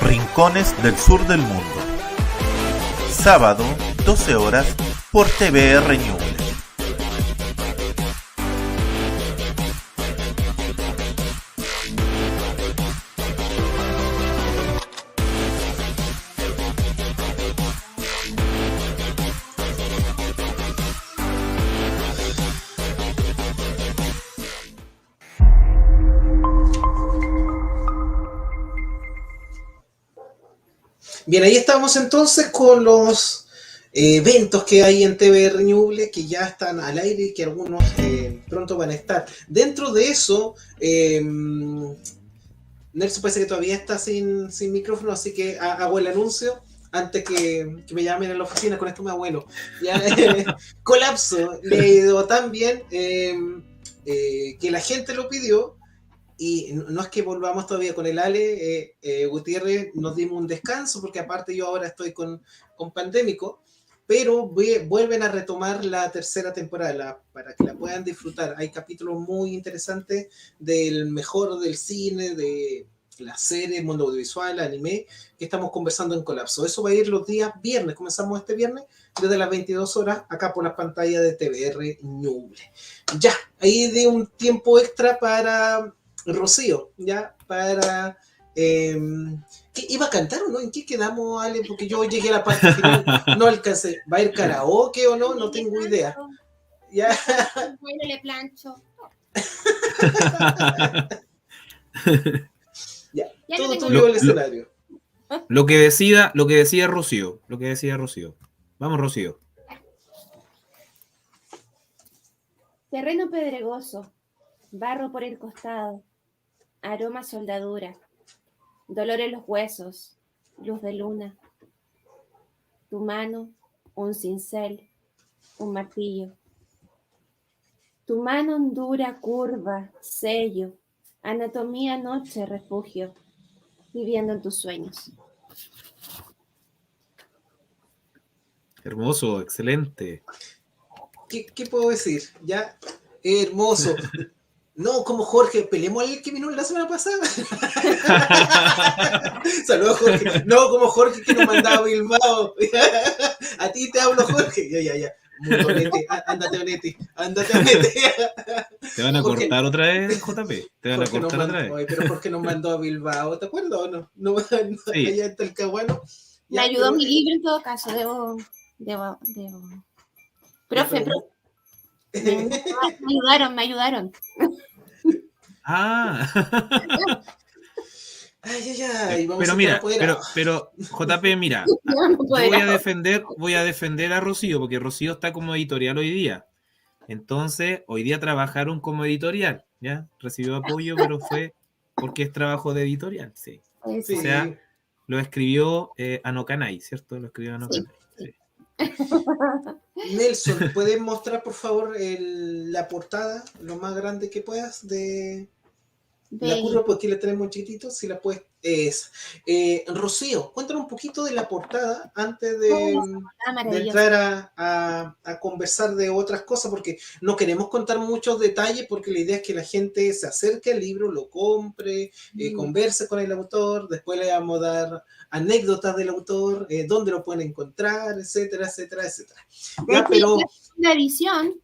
Rincones del sur del mundo. Sábado, 12 horas, por TBR Ñuble. Bien, ahí estamos entonces con los eventos que hay en TBR Ñuble, que ya están al aire y que algunos pronto van a estar. Dentro de eso, Nelson parece que todavía está sin micrófono, así que hago el anuncio. antes que me llamen a la oficina, con esto me bueno. Ya, Colapso le ha ido tan bien que la gente lo pidió. Y no es que volvamos todavía con el Ale Gutiérrez, nos dimos un descanso, porque aparte yo ahora estoy con Pandémico, pero vuelven a retomar la tercera temporada para que la puedan disfrutar. Hay capítulos muy interesantes del mejor del cine, de la serie, mundo audiovisual, anime, que estamos conversando en Colapso. Eso va a ir los días viernes, comenzamos este viernes, desde las 22 horas, acá por las pantallas de TVR Ñuble. Ya, ahí di un tiempo extra para Rocío, ya, para... ¿qué iba a cantar o no? ¿En qué quedamos, Ale? Porque yo llegué a la parte final, no alcancé. ¿Va a ir karaoke o no? No tengo idea. Ya. Bueno, le plancho. Ya, Ya todo no tengo tuyo el escenario. Lo que decida Rocío. Lo que decida Rocío. Vamos, Rocío. Terreno pedregoso, barro por el costado, aroma a soldadura, dolor en los huesos, luz de luna. Tu mano, un cincel, un martillo. Tu mano hondura, curva, sello, anatomía, noche, refugio, viviendo en tus sueños. Hermoso, excelente. ¿Qué puedo decir? Ya, hermoso. No, como Jorge, peleemos al que vino la semana pasada. Saludos, Jorge. No, como Jorge que nos mandaba a Bilbao. A ti te hablo, Jorge. Ya. Onete, ándate, Onete. ¿Te van a Jorge, cortar otra vez, JP? ¿Te van a Jorge cortar otra vez? Ay, pero Jorge nos mandó a Bilbao, ¿te acuerdas o no? No, Sí. allá en Talcahuano. Me ayudó mi libro en todo caso, debo. Profe, me ayudaron. Ah. Ay, vamos Pero a mira, estar pero JP, mira, voy a defender a Rocío, porque Rocío está como editorial hoy día. Entonces, hoy día trabajaron como editorial, ¿ya? Recibió apoyo, pero fue porque es trabajo de editorial, sí. Sí. O sea, lo escribió Anokanai, ¿cierto? Lo escribió Anokanai. Sí. Nelson, ¿puedes mostrar por favor la portada, lo más grande que puedas de la curva? Porque aquí la tenemos chiquitito, si la puedes. Rocío, cuéntanos un poquito de la portada antes de entrar a conversar de otras cosas, porque no queremos contar muchos detalles, porque la idea es que la gente se acerque al libro, lo compre, converse con el autor, después le vamos a dar anécdotas del autor, dónde lo pueden encontrar, etcétera. Ya, pero la edición.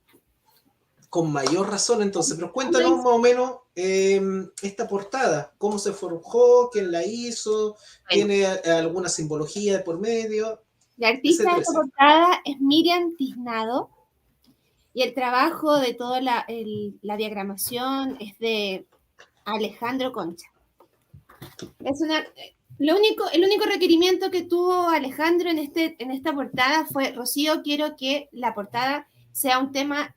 Con mayor razón, entonces, pero cuéntanos más o menos esta portada, cómo se forjó, quién la hizo, tiene alguna simbología de por medio. La artista de esta portada es Miriam Tiznado y el trabajo de toda la diagramación es de Alejandro Concha. El único requerimiento que tuvo Alejandro en esta portada fue: Rocío, quiero que la portada sea un tema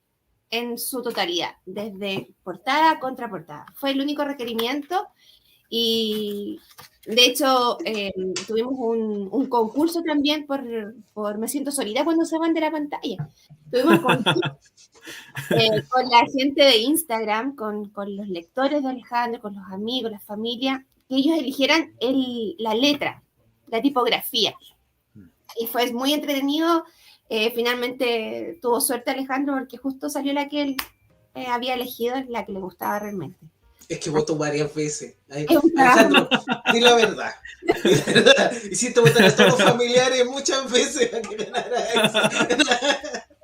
en su totalidad, desde portada a contraportada. Fue el único requerimiento y de hecho tuvimos un concurso también por Me Siento Solita cuando se van de la pantalla. Tuvimos concurso con la gente de Instagram, con los lectores de Alejandro, con los amigos, la familia, que ellos eligieran la letra, la tipografía. Y fue muy entretenido. Finalmente tuvo suerte Alejandro porque justo salió la que él había elegido, la que le gustaba realmente. Es que votó varias veces. Alejandro, di la verdad. Hiciste votar a todos los familiares muchas veces a que ganara eso.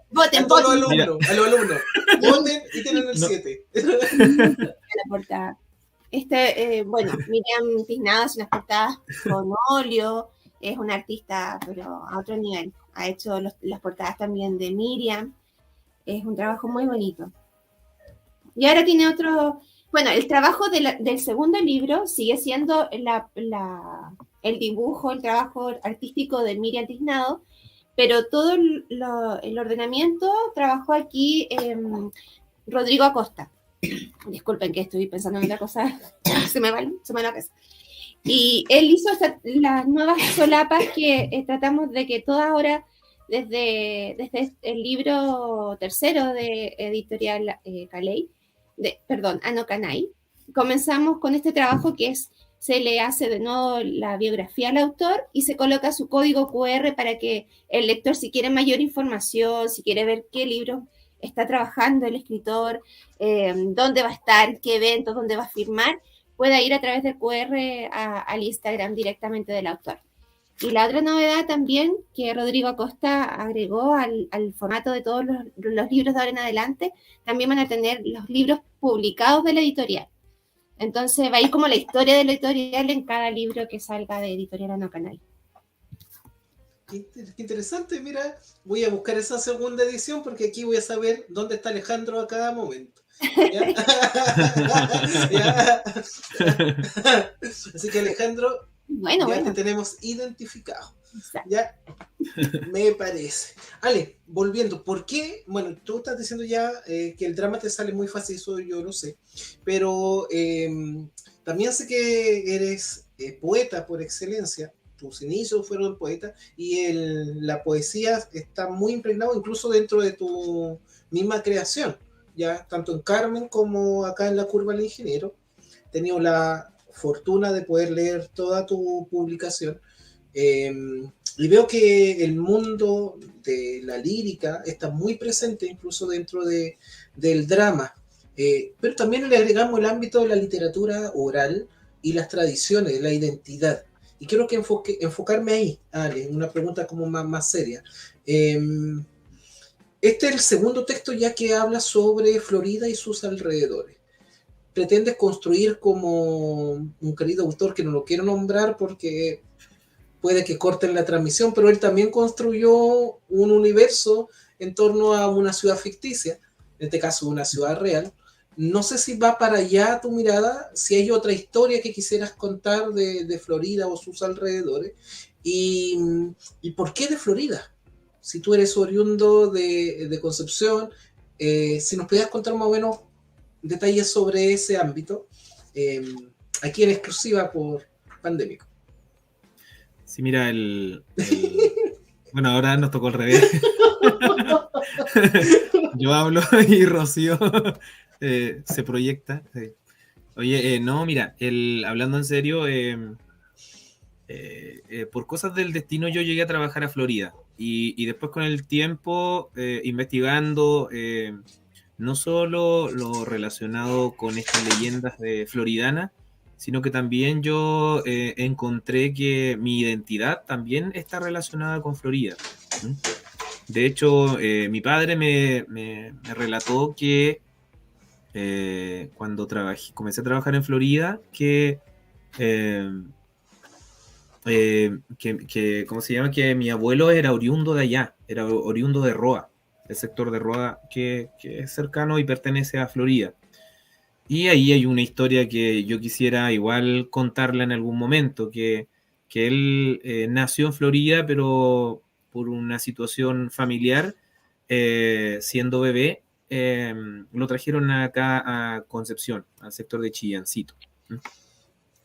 Voten, a los alumnos. Voten y tienen el 7. La portada. Miriam Tiznado hace unas portadas con óleo, es una artista, pero a otro nivel. Ha hecho las portadas también de Miriam. Es un trabajo muy bonito. Y ahora tiene otro... Bueno, el trabajo del segundo libro sigue siendo el dibujo, el trabajo artístico de Miriam Tiznado, pero todo el ordenamiento trabajó aquí Rodrigo Acosta. Disculpen que estoy pensando en otra cosa. Se me va la cabeza. Y él hizo las nuevas solapas que tratamos de que todas ahora, desde el libro tercero de Editorial Caley, Ano Canay, comenzamos con este trabajo que es, se le hace de nuevo la biografía al autor y se coloca su código QR para que el lector, si quiere mayor información, si quiere ver qué libro está trabajando el escritor, dónde va a estar, qué evento, dónde va a firmar, pueda ir a través del QR al Instagram directamente del autor. Y la otra novedad también que Rodrigo Acosta agregó al formato de todos los libros de ahora en adelante, también van a tener los libros publicados de la editorial. Entonces va a ir como la historia de la editorial en cada libro que salga de Editorial Ano Canay. Qué interesante, mira, voy a buscar esa segunda edición porque aquí voy a saber dónde está Alejandro a cada momento. ¿Ya? ¿Ya? Así que Alejandro, bueno, te tenemos identificado. Exacto. Ya me parece. Ale, volviendo, ¿por qué? Bueno, tú estás diciendo ya que el drama te sale muy fácil, eso yo lo sé, pero también sé que eres poeta por excelencia. Tus inicios fueron poeta y la poesía está muy impregnado incluso dentro de tu misma creación, ya tanto en Carmen como acá en La Curva del Ingeniero. He tenido la fortuna de poder leer toda tu publicación y veo que el mundo de la lírica está muy presente incluso dentro del drama, pero también le agregamos el ámbito de la literatura oral y las tradiciones, la identidad. Y quiero que enfocarme ahí, Ale, una pregunta como más seria. Este es el segundo texto ya que habla sobre Florida y sus alrededores. Pretendes construir como un querido autor que no lo quiero nombrar porque puede que corten la transmisión, pero él también construyó un universo en torno a una ciudad ficticia, en este caso una ciudad real. No sé si va para allá tu mirada, si hay otra historia que quisieras contar de Florida o sus alrededores. ¿Y por qué de Florida? Si tú eres oriundo de Concepción, si nos pudieras contar más o menos detalles sobre ese ámbito, aquí en exclusiva por Pandémico. Sí, mira, bueno, ahora nos tocó al revés. Yo hablo y Rocío se proyecta. Sí. Oye, no, mira, hablando en serio, por cosas del destino yo llegué a trabajar a Florida y después con el tiempo investigando no solo lo relacionado con estas leyendas de Floridana, sino que también yo encontré que mi identidad también está relacionada con Florida. De hecho, mi padre me relató que cuando comencé a trabajar en Florida, que ¿cómo se llama? Que mi abuelo era oriundo de allá, era oriundo de Roa, el sector de Roa que es cercano y pertenece a Florida. Y ahí hay una historia que yo quisiera igual contarla en algún momento, que él nació en Florida, pero por una situación familiar, siendo bebé, lo trajeron acá a Concepción, al sector de Chillancito.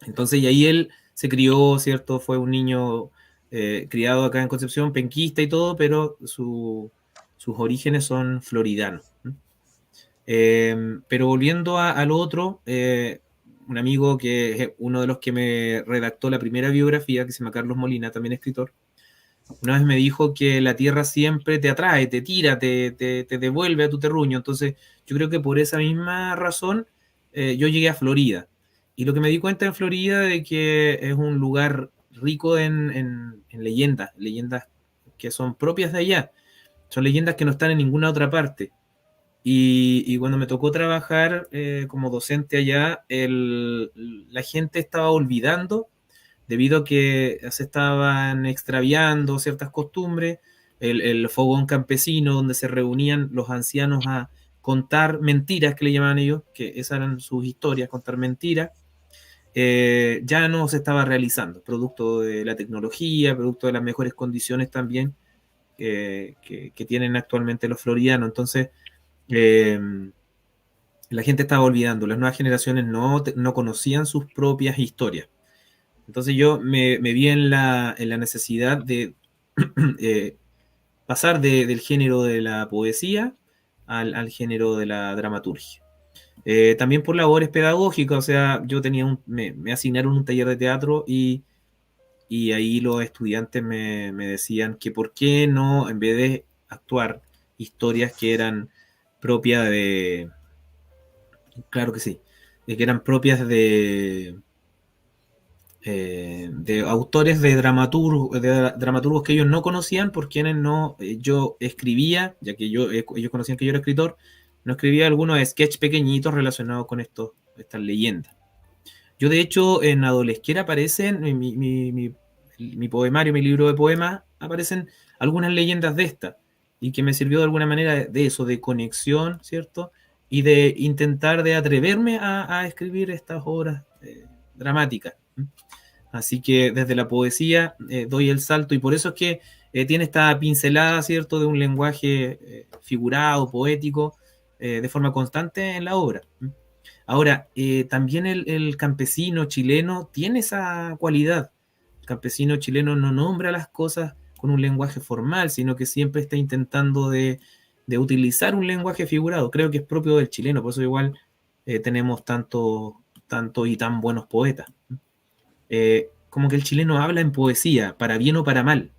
Entonces, y ahí él se crió, ¿cierto? Fue un niño criado acá en Concepción, penquista y todo, pero sus orígenes son floridanos. Pero volviendo a lo otro, un amigo que es uno de los que me redactó la primera biografía, que se llama Carlos Molina, también escritor, una vez me dijo que la tierra siempre te atrae, te tira, te devuelve a tu terruño. Entonces yo creo que por esa misma razón yo llegué a Florida. Y lo que me di cuenta en Florida de que es un lugar rico en leyendas que son propias de allá. Son leyendas que no están en ninguna otra parte. Y cuando me tocó trabajar como docente allá, la gente estaba olvidando debido a que se estaban extraviando ciertas costumbres, el fogón campesino donde se reunían los ancianos a contar mentiras, que le llamaban ellos, que esas eran sus historias, contar mentiras, ya no se estaba realizando, producto de la tecnología, producto de las mejores condiciones también que tienen actualmente los floridanos. Entonces, la gente estaba olvidando, las nuevas generaciones no conocían sus propias historias. Entonces yo me vi en la necesidad de pasar del género de la poesía al género de la dramaturgia. También por labores pedagógicas, o sea, yo tenía me asignaron un taller de teatro y ahí los estudiantes me decían que por qué no, en vez de actuar historias que eran propias de, claro que sí, que eran propias de autores de dramaturgos que ellos no conocían, por quienes no, yo escribía, ya que ellos conocían que yo era escritor, no escribía algunos sketches pequeñitos relacionados con estas leyendas. Yo, de hecho, en Adolesquera aparecen, en mi poemario, mi libro de poemas, aparecen algunas leyendas de estas, y que me sirvió de alguna manera de eso, de conexión, ¿cierto? Y de intentar de atreverme a escribir estas obras dramáticas. Así que desde la poesía doy el salto, y por eso es que tiene esta pincelada, ¿cierto?, de un lenguaje figurado, poético, de forma constante en la obra. Ahora, también el campesino chileno tiene esa cualidad. El campesino chileno no nombra las cosas con un lenguaje formal, sino que siempre está intentando de utilizar un lenguaje figurado. Creo que es propio del chileno, por eso igual tenemos tanto y tan buenos poetas. Como que el chileno habla en poesía, para bien o para mal,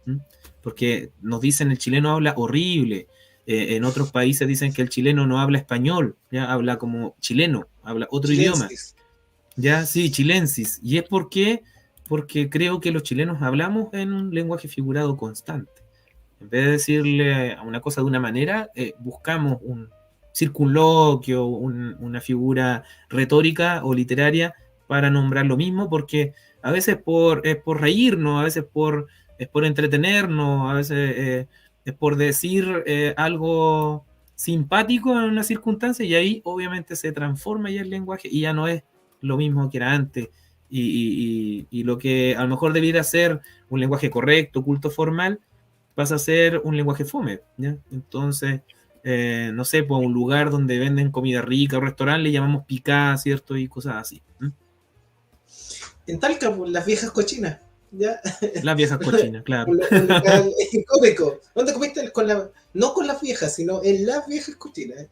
porque nos dicen el chileno habla horrible. En otros países dicen que el chileno no habla español, ya habla como chileno, habla otro idioma. Ya, sí, chilensis. Y es porque creo que los chilenos hablamos en un lenguaje figurado constante. En vez de decirle a una cosa de una manera, buscamos un circunloquio, una figura retórica o literaria para nombrar lo mismo, porque a veces es por reírnos, a veces es por entretenernos, a veces es por decir algo simpático en una circunstancia, y ahí obviamente se transforma ya el lenguaje y ya no es lo mismo que era antes. Y lo que a lo mejor debiera ser un lenguaje correcto, culto, formal, pasa a ser un lenguaje fome, ¿ya? Entonces, no sé, pues un lugar donde venden comida rica, un restaurante, le llamamos picá, ¿cierto? Y cosas así. En Talca, pues, las viejas cochinas, ¿ya? Las viejas cochinas, claro. Un local cómico. ¿Dónde comiste? No con las viejas, sino en las viejas cochinas.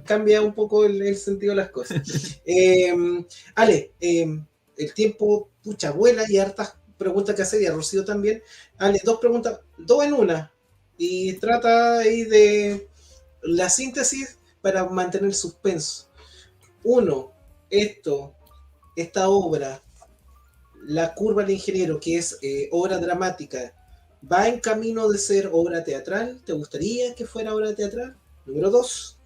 Cambia un poco el sentido de las cosas. Ale, el tiempo, pucha, vuela, y hartas preguntas que hacer, y a Rocío también. Ale, 2 preguntas, 2 en una, y trata ahí de la síntesis para mantener suspenso. 1, esta obra, La curva del ingeniero, que es obra dramática, ¿va en camino de ser obra teatral? ¿Te gustaría que fuera obra teatral? Número 2,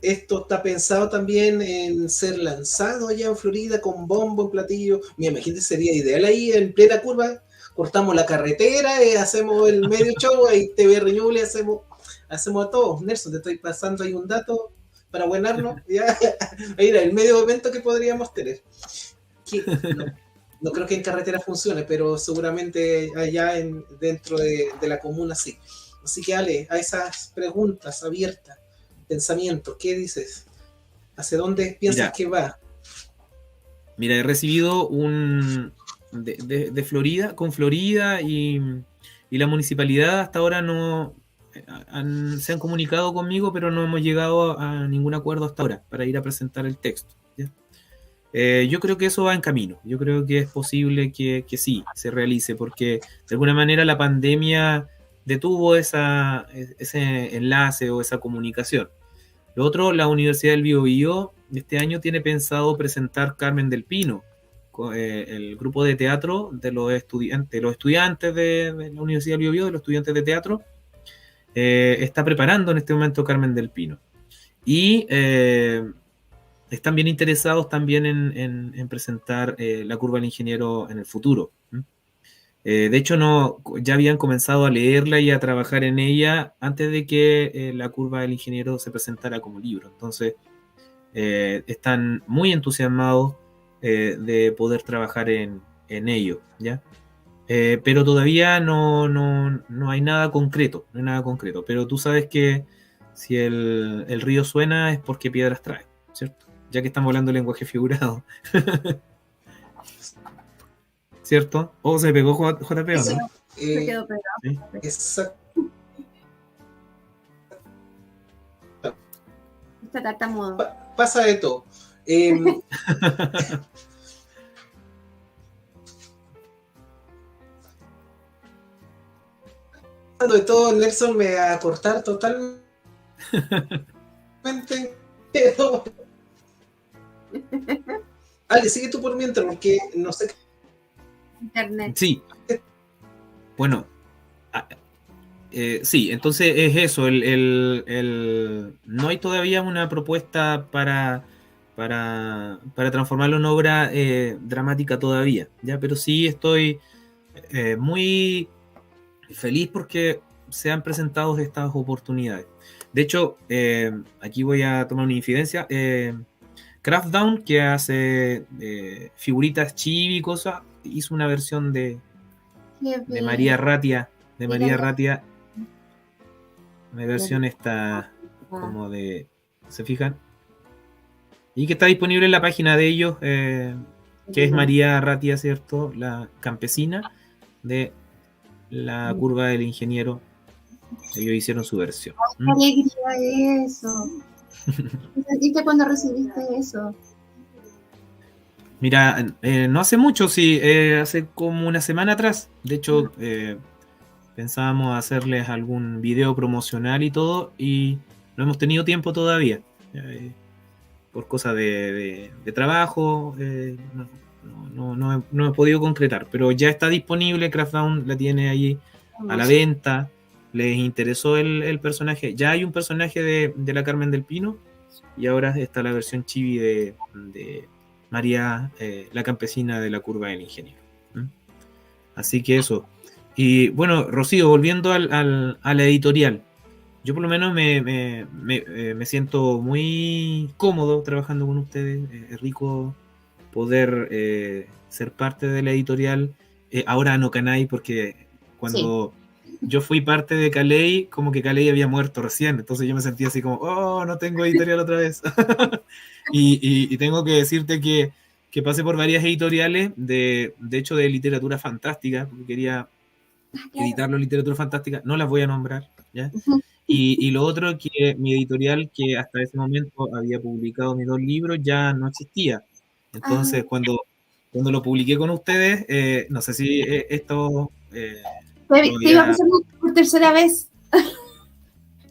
esto está pensado también en ser lanzado allá en Florida con bombo en platillo. Me imagino que sería ideal ahí en plena curva. Cortamos la carretera, hacemos el medio show, ahí TVR Ñuble, hacemos a todos. Nelson, te estoy pasando ahí un dato para buenarnos. ¿Ya? Mira, el medio evento que podríamos tener. No creo que en carretera funcione, pero seguramente allá dentro de la comuna sí. Así que, Ale, a esas preguntas abiertas, pensamientos, ¿qué dices? ¿Hacia dónde piensas que va? Mira, he recibido de Florida, con Florida y la municipalidad hasta ahora no se han comunicado conmigo, pero no hemos llegado a ningún acuerdo hasta ahora para ir a presentar el texto, ¿ya? Yo creo que eso va en camino. Yo creo que es posible que sí se realice, porque de alguna manera la pandemia detuvo ese enlace o esa comunicación. Lo otro, la Universidad del Biobío este año tiene pensado presentar Carmen del Pino, el grupo de teatro de los estudiantes de la Universidad del Biobío, de los estudiantes de teatro, está preparando en este momento Carmen del Pino. Y están bien interesados también en presentar La curva del ingeniero en el futuro. De hecho, ya habían comenzado a leerla y a trabajar en ella antes de que La curva del ingeniero se presentara como libro. Entonces, están muy entusiasmados de poder trabajar en ello, ¿ya? Pero todavía no hay nada concreto, Pero tú sabes que si el río suena es porque piedras trae, ¿cierto? Ya que estamos hablando de lenguaje figurado. ¿cierto? ¿O se pegó JP o Sí. no? Se quedó pegado. Sí. Exacto. Está tartamudo. Pasa de todo. De todo, Nelson me va a cortar totalmente. Pero... Ale, sigue tú por mientras, porque no sé. Internet. Sí. Bueno, sí, entonces es eso. No hay todavía una propuesta para transformarlo en obra dramática todavía, ¿ya? Pero sí estoy muy feliz porque se han presentado estas oportunidades. De hecho, aquí voy a tomar una infidencia. Craftdown, que hace figuritas chibi y cosas, hizo una versión de María Ratia. De María Ratia. Una versión esta como de... ¿Se fijan? Y que está disponible en la página de ellos, que es María Ratia, ¿cierto? La campesina de la curva del ingeniero. Ellos hicieron su versión. ¡Qué alegría eso! ¿Qué sentiste cuando recibiste eso? Mira, no hace mucho, sí, hace como una semana atrás. De hecho, pensábamos hacerles algún video promocional y todo, y no hemos tenido tiempo todavía. Por cosas de trabajo, no he podido concretar, pero ya está disponible. Craftdown la tiene ahí a la venta. Les interesó el personaje. Ya hay un personaje de la Carmen del Pino, y ahora está la versión chibi de María, la campesina de la curva del ingeniero. Así que eso. Y bueno, Rocío, volviendo a la editorial, yo por lo menos me siento muy cómodo trabajando con ustedes. Es rico poder ser parte de la editorial. Ahora no Canay, porque cuando yo fui parte de Caley, como que Caley había muerto recién, entonces yo me sentía así como, oh, no tengo editorial otra vez. y tengo que decirte que pasé por varias editoriales, de hecho de literatura fantástica, porque quería editarlo en literatura fantástica, no las voy a nombrar, ¿ya? Y lo otro, que mi editorial, que hasta ese momento había publicado mis 2 libros, ya no existía. Entonces, cuando lo publiqué con ustedes, no sé si esto... Te iba a pasar por tercera vez.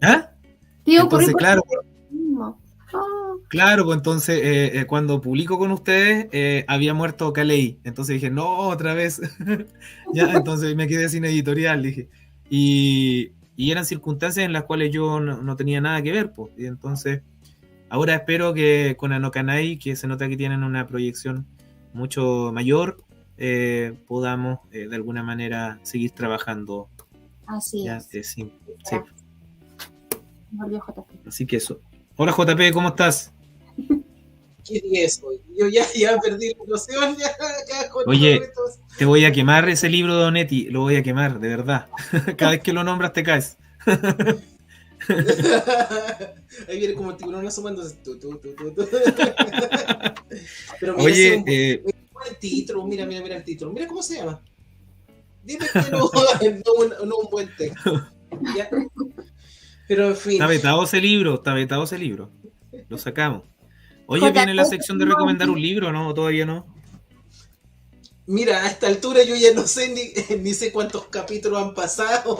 ¿Ah? Entonces, claro, claro, pues entonces cuando publico con ustedes había muerto Caley, entonces dije, no, otra vez. Ya, entonces me quedé sin editorial, dije. Y eran circunstancias en las cuales yo no tenía nada que ver, pues. Y entonces, ahora espero que con Anokanai, que se nota que tienen una proyección mucho mayor, podamos de alguna manera seguir trabajando. Así ya, es. Sí. Volvió JP. Así que eso. Hola JP, ¿cómo estás? ¿Qué día es hoy? Yo ya perdí la noción. Oye, te voy a quemar ese libro de Onetti, lo voy a quemar, de verdad. Cada vez que lo nombras te caes. Ahí viene como el tiburón asomándose. Pero mira, oye, el título, mira el título. Mira cómo se llama. Dime que no un buen texto. ¿Ya? Pero en fin. Está vetado ese libro. Lo sacamos. Oye, ¿viene la sección de recomendar un libro, no? ¿O todavía no? Mira, a esta altura yo ya no sé ni sé cuántos capítulos han pasado.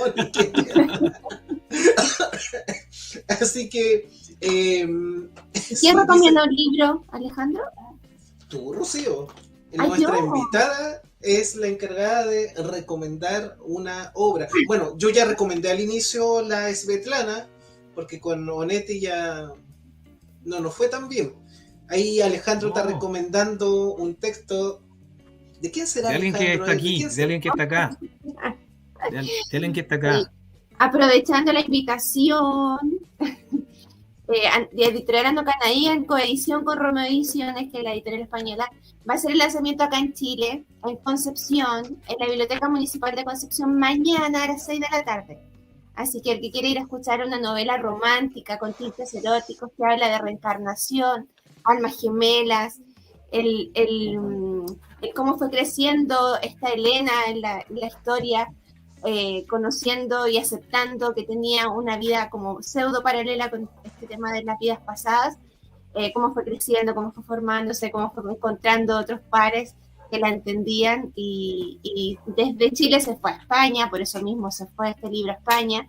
Así que... ¿Quién recomienda un libro, Alejandro? Tú, Rocío. Nuestra invitada es la encargada de recomendar una obra. Bueno, yo ya recomendé al inicio la Svetlana, porque con Onetti ya no nos fue tan bien. Ahí Alejandro está recomendando un texto. ¿De quién será? De alguien que está aquí, de alguien que está acá. De alguien que está acá. Aprovechando la invitación de Editorial Anokanai, en coedición con Romeo Ediciones, que es la editorial española, va a ser el lanzamiento acá en Chile, en Concepción, en la Biblioteca Municipal de Concepción, mañana a las 6 de la tarde. Así que el que quiere ir a escuchar una novela romántica con tintes eróticos que habla de reencarnación, almas gemelas, el cómo fue creciendo esta Elena en la historia, conociendo y aceptando que tenía una vida como pseudo paralela con este tema de las vidas pasadas, cómo fue creciendo, cómo fue formándose, cómo fue encontrando otros pares que la entendían, y desde Chile se fue a España, por eso mismo se fue este libro a España,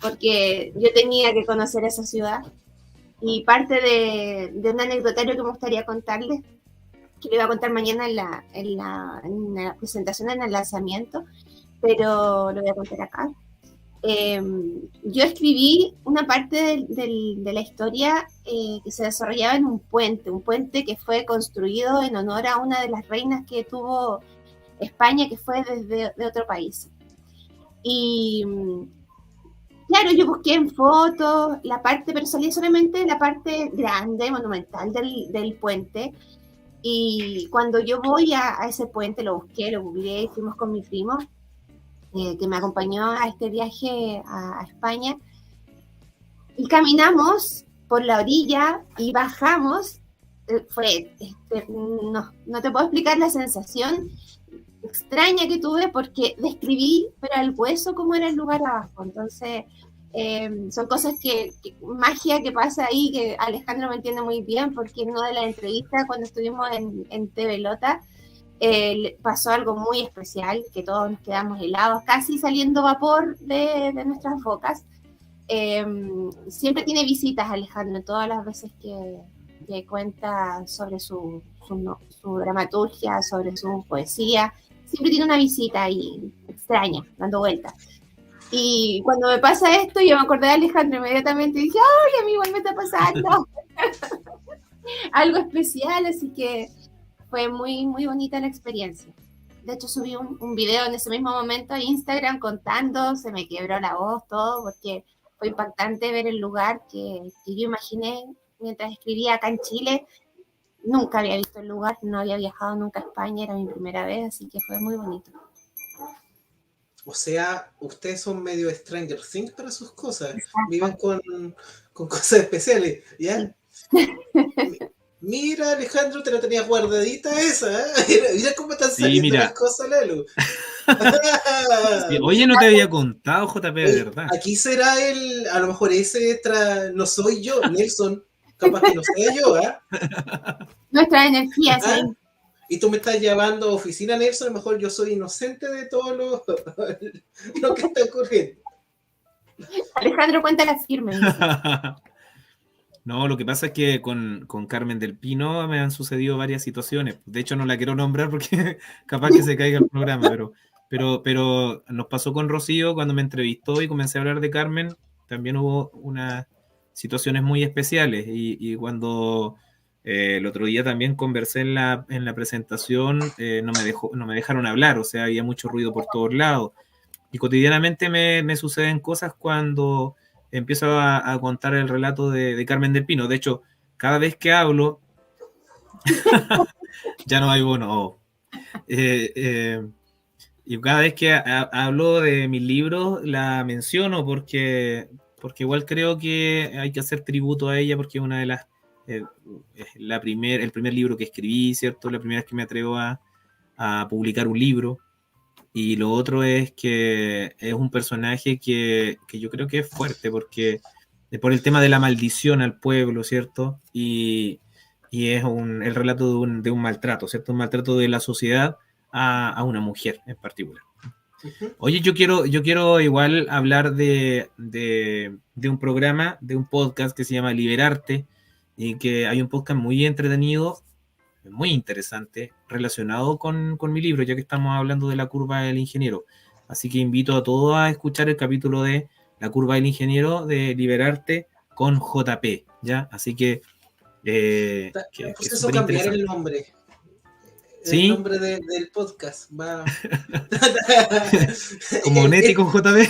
porque yo tenía que conocer esa ciudad. Y parte de un anecdotario que me gustaría contarles, que le iba a contar mañana en la presentación, en el lanzamiento, pero lo voy a contar acá. Yo escribí una parte de la historia que se desarrollaba en un puente que fue construido en honor a una de las reinas que tuvo España, que fue de otro país. Y claro, yo busqué en fotos la parte, pero salía solamente la parte grande, monumental del puente. Y cuando yo voy a ese puente, lo busqué, lo googleé, y fuimos con mi primo, que me acompañó a este viaje a España, y caminamos por la orilla y bajamos. No te puedo explicar la sensación extraña que tuve, porque describí, pero al hueso, cómo era el lugar abajo. Entonces, son cosas magia que pasa ahí, que Alejandro me entiende muy bien, porque en una de las entrevistas, cuando estuvimos en TV Lota, pasó algo muy especial, que todos nos quedamos helados, casi saliendo vapor de nuestras bocas. Siempre tiene visitas, Alejandro, todas las veces que cuenta sobre su dramaturgia, sobre su poesía, siempre tiene una visita ahí extraña, dando vueltas. Y cuando me pasa esto, yo me acordé de Alejandro inmediatamente y dije, ¡ay, a mí igual me está pasando! Algo especial, así que fue muy, muy bonita la experiencia. De hecho, subí un video en ese mismo momento a Instagram contando, se me quebró la voz, todo, porque fue impactante ver el lugar que yo imaginé mientras escribía acá en Chile. Nunca había visto el lugar, no había viajado nunca a España, era mi primera vez, así que fue muy bonito. O sea, ustedes son medio Stranger Things para sus cosas. Viven con cosas especiales, ¿ya? Mira, Alejandro, te la tenías guardadita esa, ¿eh? Mira cómo están saliendo las cosas, Lalo. Sí, oye, no te había contado, JP, de verdad. Aquí será a lo mejor ese no soy yo, Nelson. Capaz que no sea yo, ¿eh? Nuestra energía, sí. Y tú me estás llevando a oficina, Nelson, a lo mejor yo soy inocente de todo lo que está ocurriendo. Alejandro, cuéntala firme. No, lo que pasa es que con Carmen del Pino me han sucedido varias situaciones. De hecho, no la quiero nombrar porque capaz que se caiga el programa, pero nos pasó con Rocío cuando me entrevistó y comencé a hablar de Carmen. También hubo unas situaciones muy especiales y cuando el otro día también conversé en la presentación, no me dejaron hablar, o sea, había mucho ruido por todos lados. Y cotidianamente me suceden cosas cuando empiezo a contar el relato de Carmen del Pino. De hecho, cada vez que hablo, ya no hay bono. Y cada vez que hablo de mis libros, la menciono porque igual creo que hay que hacer tributo a ella, porque es una de las el primer libro que escribí, ¿cierto? La primera vez que me atrevo a publicar un libro. Y lo otro es que es un personaje que yo creo que es fuerte, porque por el tema de la maldición al pueblo, ¿cierto? Y es el relato de un maltrato, ¿cierto? Un maltrato de la sociedad a una mujer en particular. Oye, yo quiero igual hablar de un programa, de un podcast que se llama Liberarte, y que hay un podcast muy entretenido, muy interesante, relacionado con mi libro, ya que estamos hablando de La Curva del Ingeniero. Así que invito a todos a escuchar el capítulo de La Curva del Ingeniero de Liberarte con JP, ¿ya? Así que pues eso, cambiar el nombre. ¿Sí? El nombre del podcast va. Como Neti con JP.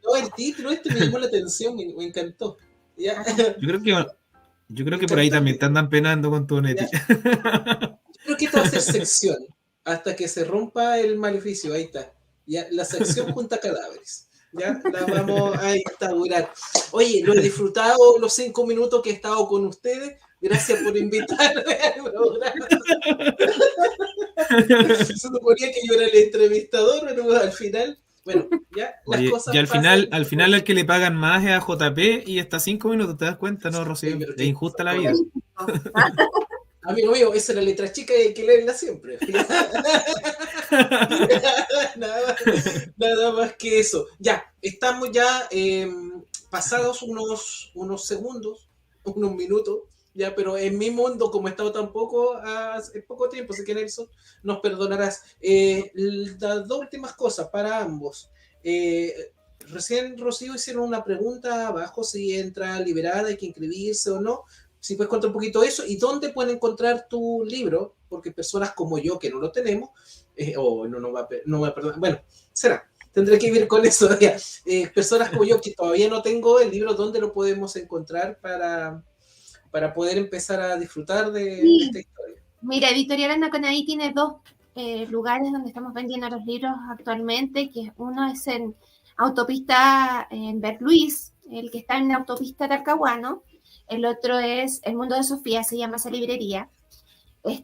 No, el título me llamó la atención, me encantó. ¿Ya? Yo creo que por ahí también te andan penando con tu Neti. Yo creo que esto va a ser sección hasta que se rompa el maleficio. Ahí está. Ya, la sección junta cadáveres. Ya la vamos a instaurar. Oye, lo he disfrutado los 5 minutos que he estado con ustedes. Gracias por invitarme al programa. Se suponía que yo era el entrevistador, pero al final, bueno, ya las Oye, cosas y pasan. al final el que le pagan más es a JP y está 5 minutos, ¿te das cuenta, no, Rocío? Sí, pero Es injusta la vida. amigo mío, esa es la letra chica y hay que leerla siempre. Nada más que eso. Ya, estamos ya pasados unos segundos, unos minutos, ya, pero en mi mundo, como he estado tan poco, hace poco tiempo, así que Nelson, nos perdonarás. Las dos últimas cosas para ambos. Recién, Rocío, hicieron una pregunta abajo, si entra liberada, hay que inscribirse o no. Si puedes contar un poquito eso y dónde pueden encontrar tu libro, porque personas como yo que no lo tenemos, no va a perdonar, bueno, será, tendré que vivir con eso ya. Personas como yo que todavía no tengo el libro, ¿dónde lo podemos encontrar para poder empezar a disfrutar de esta historia? Mira, Editorial Anaconadí tiene dos lugares donde estamos vendiendo los libros actualmente, que uno es en Autopista en Berluis, el que está en la Autopista Talcahuano. El otro es El Mundo de Sofía, se llama esa librería.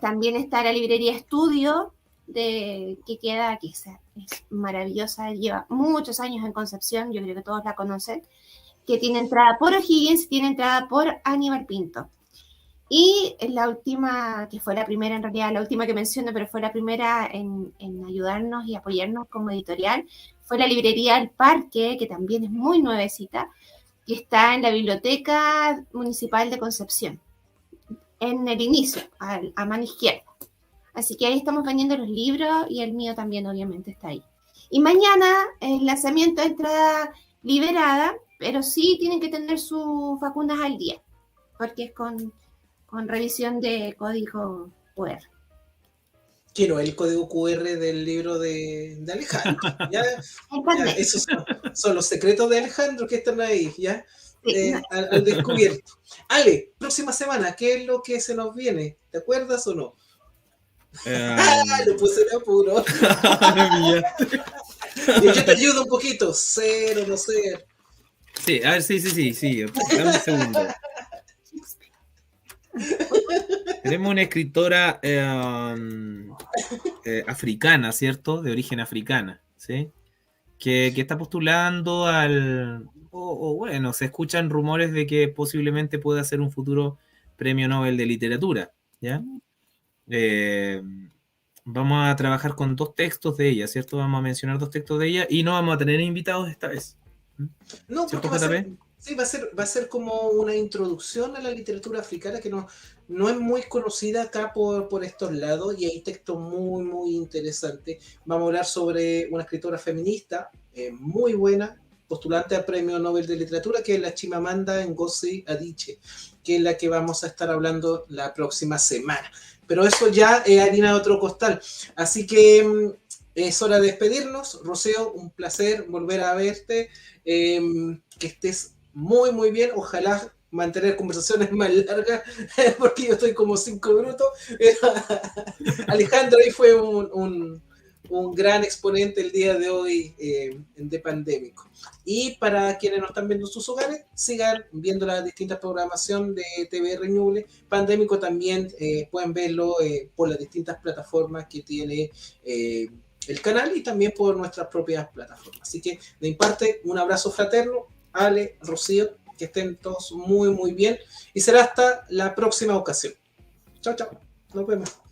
También está la librería Estudio, que queda aquí, es maravillosa, lleva muchos años en Concepción, yo creo que todos la conocen, que tiene entrada por O'Higgins, tiene entrada por Aníbal Pinto. Y la última, que fue la primera en realidad, la última que menciono, pero fue la primera en ayudarnos y apoyarnos como editorial, fue la librería El Parque, que también es muy nuevecita, que está en la Biblioteca Municipal de Concepción, en el inicio, a mano izquierda. Así que ahí estamos vendiendo los libros y el mío también obviamente está ahí. Y mañana el lanzamiento de entrada liberada, pero sí tienen que tener sus vacunas al día, porque es con revisión de código QR. Quiero el código QR del libro de Alejandro. ¿Ya? Esos son los secretos de Alejandro que están ahí, ¿ya? Sí, al descubierto. Ale, próxima semana, ¿qué es lo que se nos viene? ¿Te acuerdas o no? Lo puse en apuro. Yo te ayudo un poquito. Ser o no ser. Sí, a ver, sí. Dame un segundo. Tenemos una escritora africana, ¿cierto? De origen africana, ¿sí? Que está postulando bueno, se escuchan rumores de que posiblemente pueda ser un futuro premio Nobel de literatura, ¿ya? Vamos a trabajar con 2 textos de ella, ¿cierto? Vamos a mencionar 2 textos de ella y no vamos a tener invitados esta vez. No, porque va a ser como una introducción a la literatura africana que no es muy conocida acá por estos lados, y hay textos muy, muy interesantes. Vamos a hablar sobre una escritora feminista muy buena, postulante al Premio Nobel de Literatura, que es la Chimamanda Ngozi Adichie, que es la que vamos a estar hablando la próxima semana. Pero eso ya es harina de otro costal. Así que es hora de despedirnos. Rocío, un placer volver a verte. Que estés muy, muy bien. Ojalá mantener conversaciones más largas, porque yo estoy como 5 minutos. Alejandro ahí fue un gran exponente el día de hoy de Pandémico. Y para quienes nos están viendo en sus hogares, sigan viendo las distintas programaciones de TVR Ñuble. Pandémico también pueden verlo por las distintas plataformas que tiene el canal y también por nuestras propias plataformas. Así que de mi parte, un abrazo fraterno. Ale, Rocío, que estén todos muy, muy bien. Y será hasta la próxima ocasión. Chao, chao. Nos vemos.